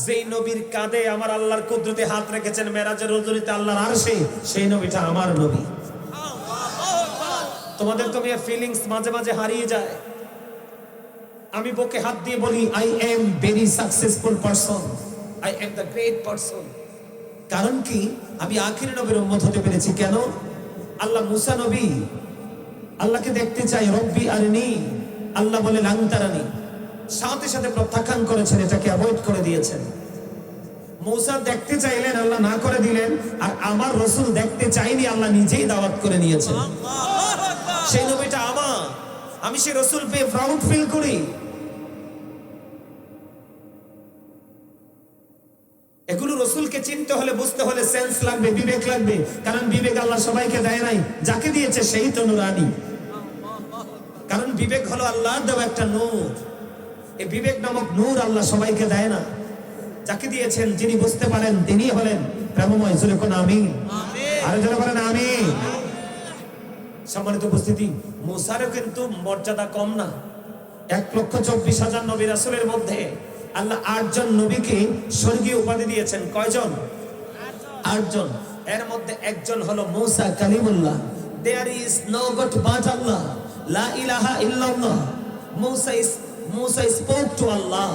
যেই নবীর কাঁধে আমার আল্লাহর কুদরতি হাত রেখেছেন মেরাজের রজনীতে আল্লাহর আরশে, সেই নবীটা আমার নবী। তোমাদের তো মেয়ে ফিলিংস মাঝে মাঝে হারিয়ে যায়। আমি বুকে হাত দিয়ে বলি, I am very successful person, I am the great person. কারণ কি? আমি আখির নবীর উম্মত হতে পেরেছি। কেন? আল্লাহ মুসা নবী আল্লাহকে দেখতে চাই, রব্বি আরনি, আল্লাহ বলে লাং তারানি, সাথে সাথে প্রত্যাখ্যান করেছেন, এটাকে অ্যাভয়েড করে দিয়েছেন। মুসা দেখতে চাইলেন, আল্লাহ না করে দিলেন। আর আমার রাসূল দেখতে চাইনি, আল্লাহ নিজেই দাওয়াত করে নিয়েছেন। সেই নবীটা আমার, আমি সেই রাসূল পেয়ে প্রাউড ফিল করি। এগুলো রাসূলকে চিনতে হলে, বুঝতে হলে সেন্স লাগবে, বিবেক লাগবে। কারণ বিবেক আল্লাহ সবাইকে দেয় নাই, যাকে দিয়েছে সেই তো নুরানি। কারণ বিবেক হলো আল্লাহর দেওয়া একটা নূর। এই বিবেক নামক নূর আল্লাহ সবাইকে দেয় না। যাকে দিয়েছেন, যিনি বুঝতে পারেন, তিনি হলেন প্রেমময়। জোরে কোন আমিন, আরে জোরে বলেন আমিন। সম্মানিত উপস্থিতি, মুসারও কিন্তু মর্যাদা কম না। 1,24,000 নবী রাসূলের মধ্যে আল্লাহ 8 জন নবীকে স্বর্গীয় উপাধি দিয়েছেন। কয়জন? 8 জন। এর মধ্যে একজন হলো মুসা Kalimullah. There is no God but Allah, লা ইলাহা ইল্লাল্লাহ। মুসা spoke to Allah,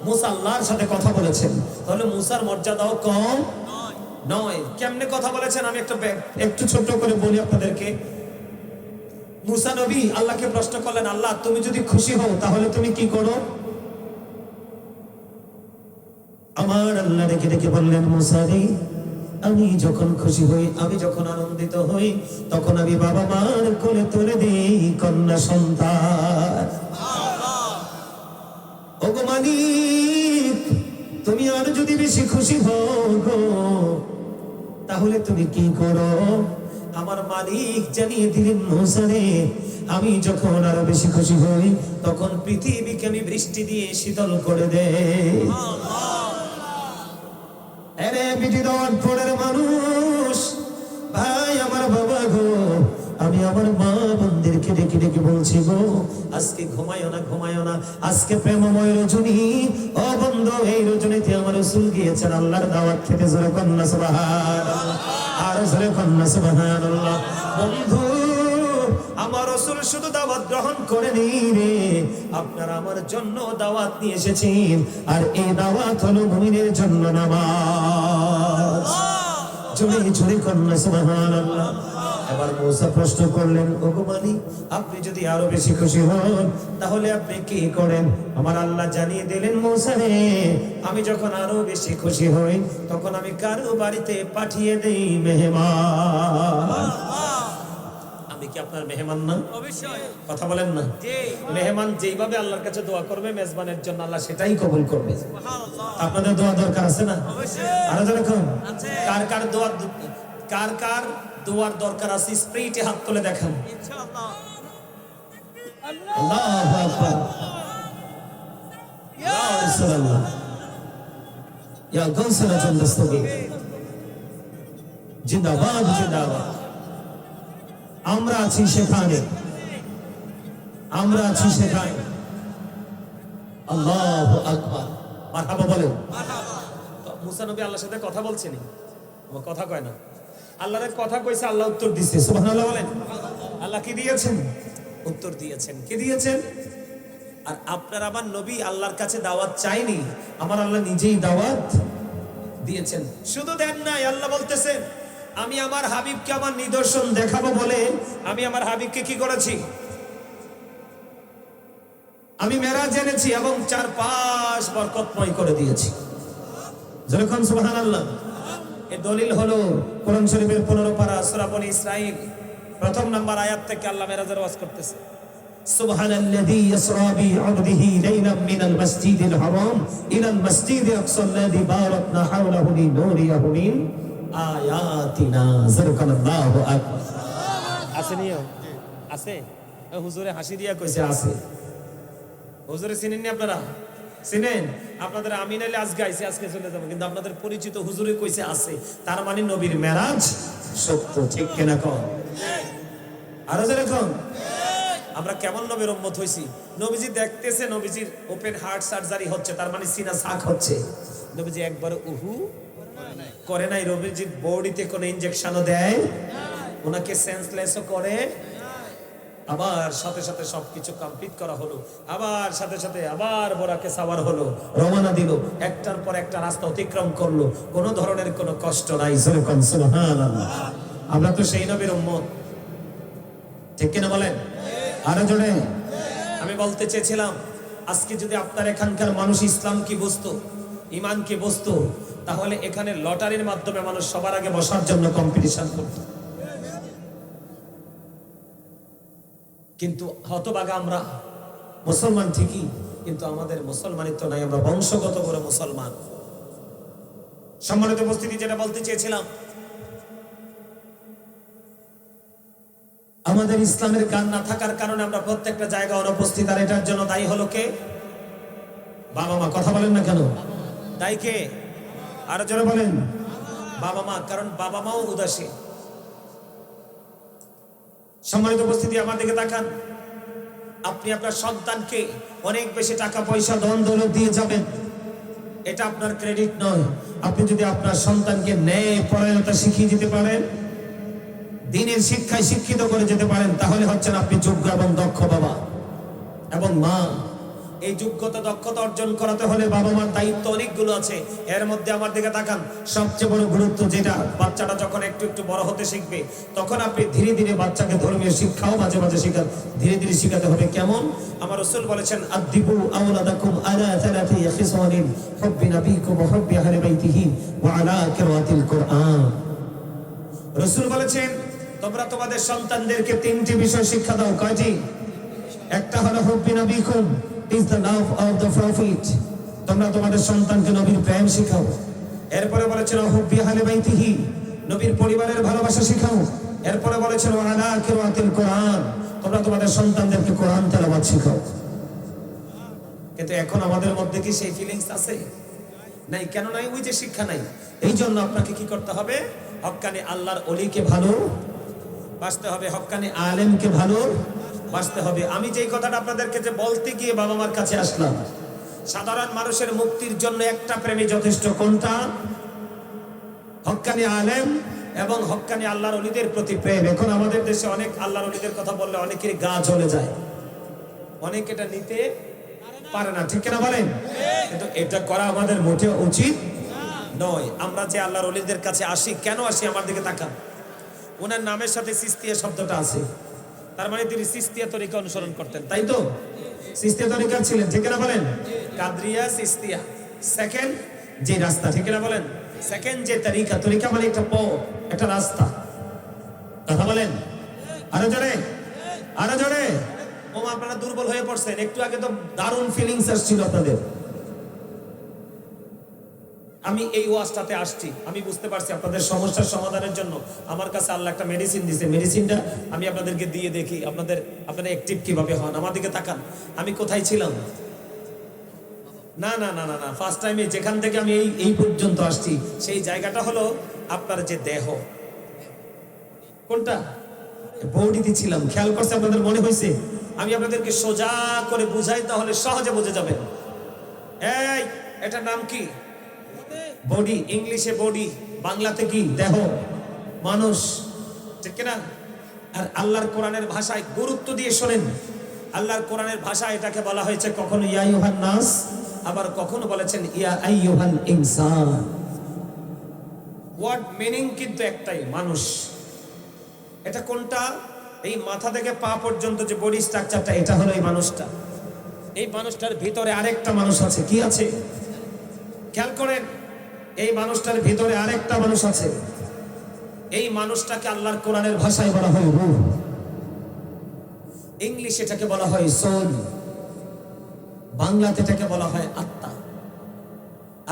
মুসা আল্লাহর সাথে কথা বলেছেন। তাহলে মুসার মর্যাদাও কম নয়। কেমনে কথা বলেছেন আমি একটু ছোট করে বলি আপনাদেরকে। মুসা নবী আল্লাহকে প্রশ্ন করলেন, আল্লাহ তুমি যদি খুশি হও তাহলে তুমি কি করো? আমার আল্লাহ ডেকে ডেকে বললেন, মুসা রে, আমি যখন খুশি হই, আমি যখন আনন্দিত হই, তখন আমি বাবা মার কোলে তুলে দিই কন্যা সন্তান। ওগো মালিক, তুমি আর যদি বেশি খুশি হও গো, তাহলে তুমি কি করো? আমার মালিক জানিয়ে দিলেন, মুসা রে, আমি যখন আরো বেশি খুশি হই, তখন পৃথিবীকে আমি বৃষ্টি দিয়ে শীতল করে দেই। আরে বিটি দাউদপুরের মানুষ, ভাই আমার বাবা গো, আমি আমার মা বোনদেরকে ডেকে ডেকে বলছি গো, আজকে ঘুমায়ো না, ঘুমায়ো না। আজকে প্রেমময় রজনী। ও বন্ধু, এই রজনীতে আমার রাসূল গিয়েছেন আল্লাহর দাওয়াত খেতে। জোরে কন্না সুবহানাল্লাহ, আর জোরে কন্না সুবহানাল্লাহ। বন্ধু, আমার রাসূল শুধু দাওয়াত গ্রহণ করেনি রে, আপনারা আমার জন্য দাওয়াত নিয়ে এসেছেন। আর এই দাওয়াত হলো মুমিনের জন্য নামাজ। জোরে জোরে কন্না সুবহানাল্লাহ। এবার মুসা প্রশ্ন করলেন, ওগো মালিক, আপনি যদি আরো বেশি খুশি হন তাহলে আপনি কি করেন? আমার আল্লাহ জানিয়ে দিলেন, মুসা রে, আমি যখন আরো বেশি খুশি হই, তখন আমি কারো বাড়িতে পাঠিয়ে দেই মেহমান। আমি কি আপনার মেহমান না? অবশ্যই। কথা বলেন না? জি। মেহমান যেইভাবে আল্লাহর কাছে দোয়া করবে মেজবানের জন্য আল্লাহ সেটাই কবুল করবে। সুবহানাল্লাহ। আপনাদের দোয়া দরকার আছে না? অবশ্যই। আরো যেরকম আছে। কার কার দোয়ার দরকার আছে স্প্রিটে হাত তুলে দেখান। ইনশাআল্লাহ। আল্লাহু আকবার। ইয়া রাসূলুল্লাহ ইয়া গাউসানাতুল মুস্তাকিম জিন্দাবাদ জিন্দাবাদ। আমরা আছি সেখানে, আমরা আছি সেখানে। আল্লাহু আকবার। মারহাবা বলেন। তো মুসা নবী আল্লাহর সাথে কথা বলছেন, আমার কথা কয় না, আল্লাহর কথা কইছে, আল্লাহ উত্তর দিছে। সুবহানাল্লাহ বলেন। আল্লাহ কি দিয়েছেন? উত্তর দিয়েছেন। কি দিয়েছেন? আর আপনার আমার নবী আল্লাহর কাছে দাওয়াত চাইনি, আমার আল্লাহ নিজেই দাওয়াত দিয়েছেন। শুধু দেন নাই, আল্লাহ বলতেছেন আমি আমার হাবিবকে আমার নিদর্শন দেখাবো বলে আমি আমার হাবিবকে কি করেছি? আমি মেরাজ এনেছি এবং 4-5 বরকতময় করে দিয়েছি। যেরকম সুবহানাল্লাহ। এই দলিল হলো কোরআন শরীফের 15 পারা সূরা বনী ইসরাঈল 1 নম্বর আয়াত থেকে আল্লাহ মেরাজের ওয়াজ করতেছে। সুবহানাল্লাযী ইয়াসরা বি'আবদিহি লাইলাম মিনাল মাসজিদিল হারাম ইলাল মাসজিদিল আকসাল্লাযী বারাকনা হাওলাহু লিনুরিয়াহু মিন আয়াতিনা। যারাকাল্লাহু আকবার। আছে নিও? আছে? হুজুরে হাসি দিয়া কইছে আছে। হুজুরে চিনেননি আপনারা? চিনেন? আপনাদের আমি নাইলে আজ গাইছি, আজকে চলে যাবো, কিন্তু আপনাদের পরিচিত হুজুরে কইছে আছে, তার মানে নবীর মেরাজ সত্য। ঠিক কিনা কন? আরো যেরকম আমরা কেমন নবীর উম্মত হইছি? নবীজি দেখতেছে নবীজির ওপেন হার্ট সার্জারি হচ্ছে, তার মানে সিনা সাক হচ্ছে, নবীজি একবার উহু করে নাই। নবীজির বডিতে কোনো ইনজেকশনও দেয়, ওনাকে সেন্সলেসও করে, আবার সাথে সাথে সবকিছু কমপ্লিট করা হলো, আবার সাথে সাথে আবার বোরাকে সাওয়ার হলো, রওনা দিল, একটার পর একটা রাস্তা অতিক্রম করলো, কোনো ধরনের কোনো কষ্ট নাই। সুবহানাল্লাহ। আমরা তো সেই নবীর উম্মত, ঠিক কিনা বলেন? আরো জোরে। আমি বলতে চেয়েছিলাম আজকে যদি আপনার এখানকার মানুষ ইসলাম কি বুঝতো, ইমান কি বুঝতো, তাহলে এখানে লটারির মাধ্যমে মানুষ সবার আগে বসার জন্য কম্পিটিশন করত। কিন্তু হতভাগা আমরা মুসলমান ঠিকই, কিন্তু আমাদের মুসলমানিত্ব নাই, আমরা বংশগত করে মুসলমান। সম্মানিত উপস্থিতি, যেটা বলতে চেয়েছিলাম, আমাদের ইসলামের গান না থাকার কারণে আমরা প্রত্যেকটা জায়গায় অনুপস্থিত। আর এটার জন্য দায়ী হলো কে? বাবা মা। কথা বলেন না কেন? দায়ী কে? আরো জোরে বলেন। বাবা মা। কারণ বাবা মাও উদাসীন। সম্মানিত উপস্থিতি, আমার দিকে তাকান। আপনি আপনার সন্তানকে অনেক বেশি টাকা পয়সা ধন দৌলত দিয়ে যাবেন, এটা আপনার ক্রেডিট নয়। আপনি যদি আপনার সন্তানকে ন্যায় পরায়ণতা শিখিয়ে দিতে পারেন, দিনের শিক্ষায় শিক্ষিত করে যেতে পারেন, তাহলে হচ্ছেন আপনি যোগ্য এবং দক্ষ বাবা এবং মা। এই যোগ্যতা দক্ষতা অর্জন করাতে হলে বাবা মার দায়িত্ব অনেকগুলো আছে। এর মধ্যে আমার দিকে তাকান, সবচেয়ে বড় গুরুত্ব যেটা, বাচ্চাটা যখন একটু একটু বড় হতে শিখবে, তখন আপনি ধীরে ধীরে বাচ্চাকে ধর্মীয় শিক্ষাও মাঝে মাঝে ধীরে ধীরে শিখাতে হবে। কেমন? আমার রাসূল বলেছেন, আদিবু আওলাদাকুম আলা সালাতি খিসালিন হুব্বি নবিকুম ওয়া হুব্বি আহলি বাইতিহি ওয়া আলা কিরাআতিল কুরআন। রাসূল বলেছেন, তোমরা তোমাদের সন্তানদেরকে 3টি বিষয় শিক্ষা দাও। কয়টি? একটা হলো হুব্বি নবিকুম, is the love of the prophet। তোমরা তোমাদের সন্তানকে নবীর প্রেম শেখাও। এরপরে বলেছেন হুব্বি আহলি বাইতিহি, নবীর পরিবারের ভালোবাসা শেখাও। এরপরে বলেছেন আলা কিরাআতিল কুরআন, তোমরা তোমাদের সন্তানদেরকে কোরআন তেলাওয়াত শেখাও। কিন্তু এখন আমাদের মধ্যে কি সেই ফিলিংস আছে? নাই। কেন নাই? ওই যে শিক্ষা নাই। এই জন্য আপনাকে কি করতে হবে? হক্কানি আল্লাহর ওলিকে ভালো বাসতে হবে, হক্কানি আলেমকে ভালো বাসতে হবে। আমি যেই কথাটা আপনাদেরকে যে বলতে গিয়ে বাবা মার কাছে আসলাম, সাধারণ মানুষের মুক্তির জন্য একটা প্রেমী যথেষ্ট। কোনটা? হক্কানি আলেম এবং হক্কানি আল্লাহর ওলিদের প্রতি প্রেম। এখন আমাদের দেশে অনেক আল্লাহর ওলিদের কথা বললে অনেকেরই গা জ্বলে যায়, অনেক এটা নিতে পারে না, ঠিক কিনা বলেন? কিন্তু এটা করা আমাদের মোটেও উচিত নয়। আমরা যে আল্লাহর ওলিদের কাছে আসি, কেন আসি? আমার দিকে তাকান। ওনার নামের সাথে সিস্তিয়া শব্দটা আছে, তার মানে তিনি সিস্তিয়া তরিকা অনুসরণ করতেন, তাই তো? সিস্তিয়া তরিকা ছিলেন, ঠিক কিনা বলেন? কাদরিয়া, সিস্তিয়া, সেকেন্ড যে রাস্তা, ঠিক কিনা বলেন? সেকেন্ড যে তরিকা, তরিকা মানে একটা পথ, একটা রাস্তা। কথা বলেন? আরো জোরে, আরো জোরে। ও আপনারা দুর্বল হয়ে পড়ছেন। একটু আগে তো দারুণ ফিলিংস আসছিল আপনাদের। আমি এই ওয়াজটাতে আসছি, আমি বুঝতে পারছি আপনাদের সমস্যার সমাধানের জন্য আমার কাছে আল্লাহ একটা মেডিসিন দিয়েছে। মেডিসিনটা আমি আপনাদেরকে দিয়ে দেখি আপনারা অ্যাক্টিভ কিভাবে হন। আমার দিকে তাকান। আমি কোথায় ছিলাম? না না না না না, ফার্স্ট টাইমে যেখান থেকে আমি এই পর্যন্ত আসছি সেই জায়গাটা হলো আপনার যে দেহ। কোনটা? বডিতে ছিলাম। খেয়াল করছে আপনাদের মনে হয়েছে? আমি আপনাদেরকে সোজা করে বুঝাই, তাহলে সহজে বুঝে যাবেন। এই এটার নাম কি? বডি। ইংলিশে বডি, বাংলাতে কি? দেহ, মানুষ, ঠিক কিনা? আর আল্লাহর কোরআনের ভাষায় গুরুত্ব দিয়ে শোনেন। আল্লাহর কোরআনের ভাষায় এটাকে বলা হয়েছে কখনো ইয়া আইয়ুহান নাস, আবার কখনো বলেছেন ইয়া আইয়ুহাল ইনসান। ওয়ার্ড মিনিং কিন্তু একটাই, মানুষ। এটা কোনটা? এই মাথা থেকে পা পর্যন্ত যে বডি স্ট্রাকচারটা, এটা হলো এই মানুষটা। এই মানুষটার ভিতরে আরেকটা মানুষ আছে। কি আছে? খেয়াল করেন, এই মানুষটার ভিতরে আরেকটা মানুষ আছে। এই মানুষটাকে আল্লাহর কোরআনের ভাষায় বলা হয় রূহ। ইংলিশে এটাকে বলা হয় সোল, বাংলাতে এটাকে বলা হয় আত্মা।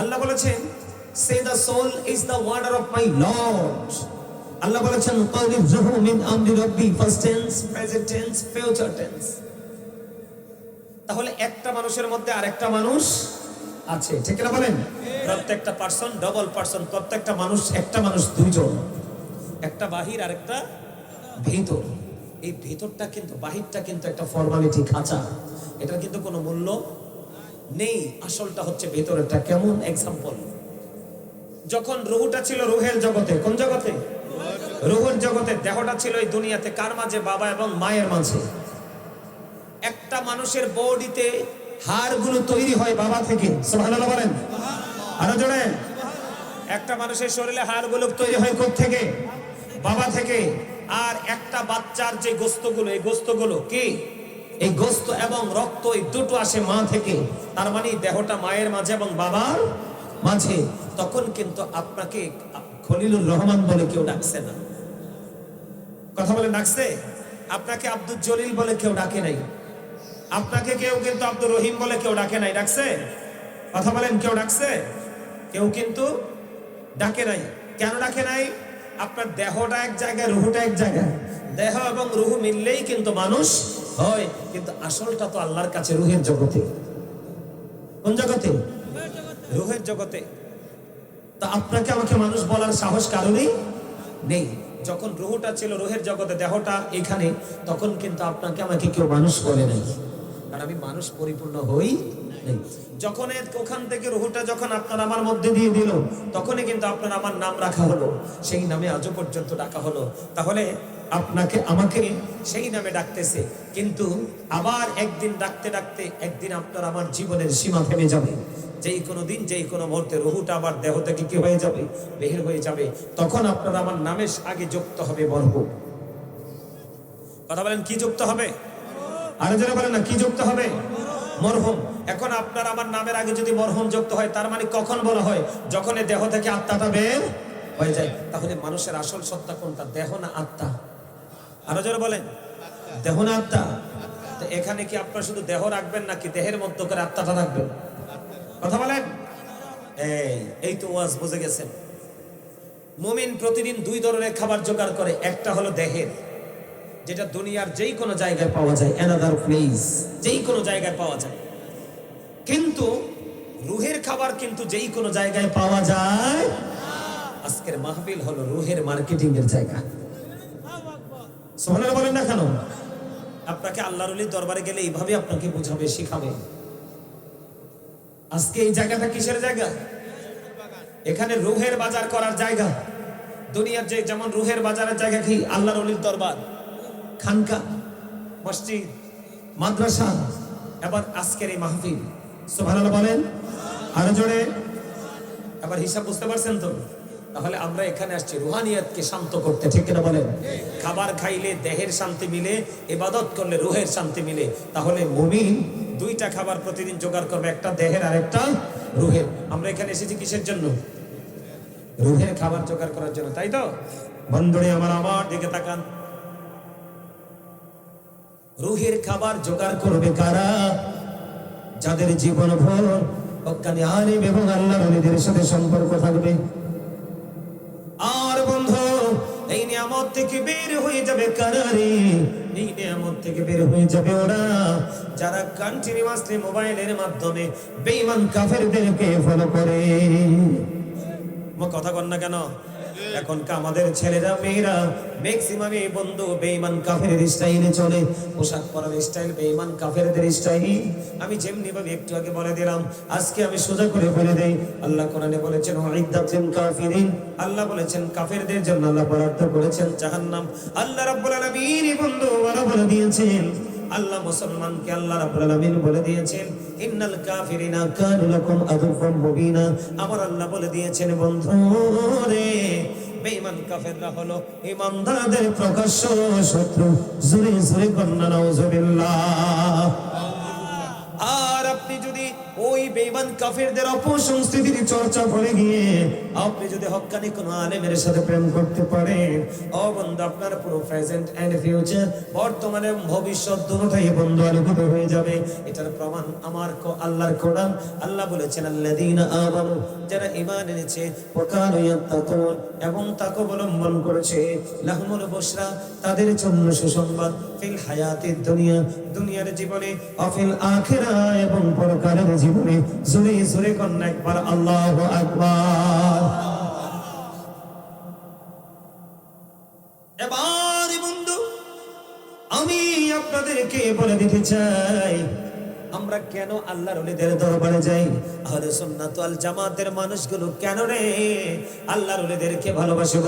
আল্লাহ বলেছেন, say the soul is the warder of my lord. Allah বলেছেন ক্বালিব রূহু মিন আমরি রাব্বি, first tense, present tense, future tense. তাহলে একটা মানুষের মধ্যে আরেকটা মানুষ আছে, ঠিক না বলেন? প্রত্যেকটা পার্সন ডবল পার্সন। প্রত্যেকটা মানুষ, একটা মানুষ দুইজন, একটা বাহির আর একটা ভিতর। এই ভিতরটা কিন্তু, বাহিরটা কিন্তু একটা ফর্মালিটি, খাঁচা। এটার কিন্তু কোনো মূল্য নেই। আসলটা হচ্ছে ভেতরেরটা। কেমন? এক্সাম্পল, যখন রুহটা ছিল রুহের জগতে। কোন জগতে? রুহের জগতে। দেহটা ছিল এই দুনিয়াতে। কার মাঝে? বাবা এবং মায়ের মাঝে। একটা মানুষের বডিতে হাড়গুলো তৈরি হয় বাবা থেকে। সুবহানাল্লাহ বলেন, আরো জোরে। একটা মানুষের শরীরে হাড়গুলো তৈরি হয় কোথা থেকে? বাবা থেকে। আর একটা বাচ্চার যে গোস্তগুলো, এই গোস্তগুলো কি? এই গোস্ত এবং রক্ত, এই দুটো আসে মা থেকে। তার মানে দেহটা মায়ের মাঝে এবং বাবার মাঝে। তখন কিন্তু আপনাকে খলিলুর রহমান বলে কেউ ডাকছে না। কথা বলে ডাকছে? আপনাকে আব্দুল জলিল বলে কেউ ডাকে নাই। আপনাকে কেউ কিন্তু আব্দুর রহিম বলে কেউ ডাকে নাই। ডাকছে? কথা বলেন, কেউ ডাকছে? কেউ কিন্তু ডাকে নাই। কেন ডাকে নাই? আপনার দেহটা এক জায়গায়, রুহটা এক জায়গায়। দেহ এবং রুহ মিললেই কিন্তু মানুষ হয়। কিন্তু আসলটা তো আল্লাহর কাছে রুহের জগতে। কোন জগতে? রুহের জগতে। তা আপনাকে আমাকে মানুষ বলার সাহস কারণেই নেই। যখন রুহটা ছিল রুহের জগতে, দেহটা এখানে, তখন কিন্তু আপনাকে আমাকে কেউ মানুষ বলে নাই, কারণ আমি মানুষ পরিপূর্ণ হই নাই। যখন ওখান থেকে রুহটা যখন আপনার আমার মধ্যে দিয়ে দিল, তখনই কিন্তু আপনার আমার নাম রাখা হলো। সেই নামে আজও পর্যন্ত ডাকা হলো। তাহলে আপনাকে আমাকে সেই নামে ডাকতেছে, কিন্তু আবার একদিন ডাকতে ডাকতে একদিন আপনার আমার জীবনের সীমা থেমে যাবে। যেই কোনো দিন, যেই কোনো মুহূর্তে রুহুটা আবার দেহ থেকে কি হয়ে যাবে? বের হয়ে যাবে। তখন আপনার আমার নামের আগে যুক্ত হবে মরহুম। কথা বলেন, কি যুক্ত হবে? আরো যারা বলেন না, কি যুক্ত হবে? মরহুম। এখন আপনার আমার নামের আগে যদি মরহুম যুক্ত হয়, তার মানে কখন বলা হয়? যখন এই দেহ থেকে আত্মাটা বের হয়ে যায়। তাহলে মানুষের আসল সত্তা কোনটা? দেহ না আত্মা? আরো যারা বলেন, দেহ না আত্মা? তো এখানে কি আপনার শুধু দেহ রাখবেন, নাকি দেহের মধ্যে করে আত্মাটা রাখবেন? কথা বলেন। এই তো ওয়াজ বুঝে গেছেন। মুমিন প্রতিদিন দুই ধরনের খাবার জোগাড় করে। একটা হলো দেহের, যেটা দুনিয়ার যেই কোনো জায়গায় পাওয়া যায়, অ্যানাদার প্লেস, যেই কোনো জায়গায় পাওয়া যায়। কিন্তু রুহের খাবার কিন্তু যেই কোনো জায়গায় পাওয়া যায়। আজকের মাহফিল হলো রুহের মার্কেটিং এর জায়গা। সুবহানাল্লাহ বলেন না কেন? আপনাকে আল্লাহর ওলির দরবারে গেলে এইভাবে আপনাকে বুঝাবে, শিখাবে। আজকে এই জায়গাটা কিসের জায়গা? এখানে রুহের বাজার করার জায়গা। দুনিয়ার যে যেমন রুহের বাজারের জায়গা কি? আল্লাহর ওলির দরবার, খানকা, মসজিদ, মাদ্রাসা। এবার আজকের এই মাহফিল। সুবহানাল্লাহ বলেন, আরো জোরে। এবার হিসাব বুঝতে পারছেন তো? তাহলে আমরা এখানে আসছি রুহানিয়াতকে শান্ত করতে, ঠিক কিনা বলেন? খাবার খাইলে দেহের শান্তি মিলে, ইবাদত করলে রুহের শান্তি মিলে। তাহলে মুমিন দুইটা খাবার প্রতিদিন জোগাড় করবে, একটা দেহের আর একটা রুহের। আমরা এখানে এসেছি কিসের জন্য? রুহের খাবার জোগাড় করার জন্য, তাই তো? বন্ধুরে আমার দিকে তাকান। রুহের খাবার জোগাড় করবে কারা? যাদের জীবন ভর হক্কানি আলিম এবং আল্লাহর ওলিদের সাথে সম্পর্ক থাকবে। আর বন্ধু, এই নিয়ামত থেকে বের হয়ে যাবে কারা রে? এই নিয়ামত থেকে বের হয়ে যাবে ওরা যারা কন্টিনিউয়াসলি মোবাইলের মাধ্যমে বেঈমান কাফেরদেরকে ফলো করে। কথা কন না কেন? এখন আমাদের ছেলেরা মেয়েরা ম্যাক্সিমামই বন্ধু বেঈমান কাফেরের স্টাইলে চলে, পোশাক পরার স্টাইল বেঈমান কাফেরদের স্টাইল। আমি যেমনি ভাবে একটু আগে বলে দিলাম, আজকে আমি সোজা করে বলে দেই, আল্লাহ কোরআনে বলেছেন ওয়াইদাতিল কাফিরিন, আল্লাহ বলেছেন কাফেরদের জন্য আল্লাহ বরাদ্দ করেছেন জাহান্নাম। আল্লাহ রাব্বুল আলামিন বন্ধু বলে দিয়েছেন, আল্লাহ মুসলমানকে আল্লাহ রাব্বুল আলামিন বলে দিয়েছেন ইন্নাল কাফিরিনা কানু লাকুম আদুওয়াম মুবিনা। আমার আল্লাহ বলে দিয়েছেন বন্ধু রে, বেঈমান কাফেররা হলো ঈমানদারদের প্রকাশ্য শত্রু। জোরে জোরে কন্না নাউজুবিল্লাহ। আর আপনি যদি ওই বেঈমান কাফেরদের অপসংস্কৃতির চর্চা করে গিয়ে আপনি যদি হক্কানি কোন আলেমের সাথে প্রেম করতে পারেন, ও বন্ধু আপনার পুরো প্রেজেন্ট এন্ড ফিউচার, বর্তমানে ভবিষ্যৎ দুটোই বন্ধু আলোকিত হয়ে যাবে। এটার প্রমাণ আমার আল্লাহর কোরআন। আল্লাহ বলেছেন আল্লাযীনা আমানু, যারা ঈমান এনেছে, ওয়া কানু ইয়াত্তাকুন, এবং তাকে অবলম্বন করেছে, লাহুমুল বুশরা, তাদের জন্য সুসংবাদ, ফিল হায়াতিদ দুনিয়া, দুনিয়ার জীবনে, অফিল আখিরা, এবং পরকালের জীবনে। জোরে জোরে কন্যা একবার আল্লাহু আকবার। এবার বন্ধু আমি আপনাদেরকে বলে দিতে চাই, আমরা কেন আল্লাহর ওলিদের দরবারে যাই? আহলে সুন্নাত ওয়াল জামাতের মানুষগুলো কেন রে আল্লাহর ওলিদেরকে ভালোবাসে?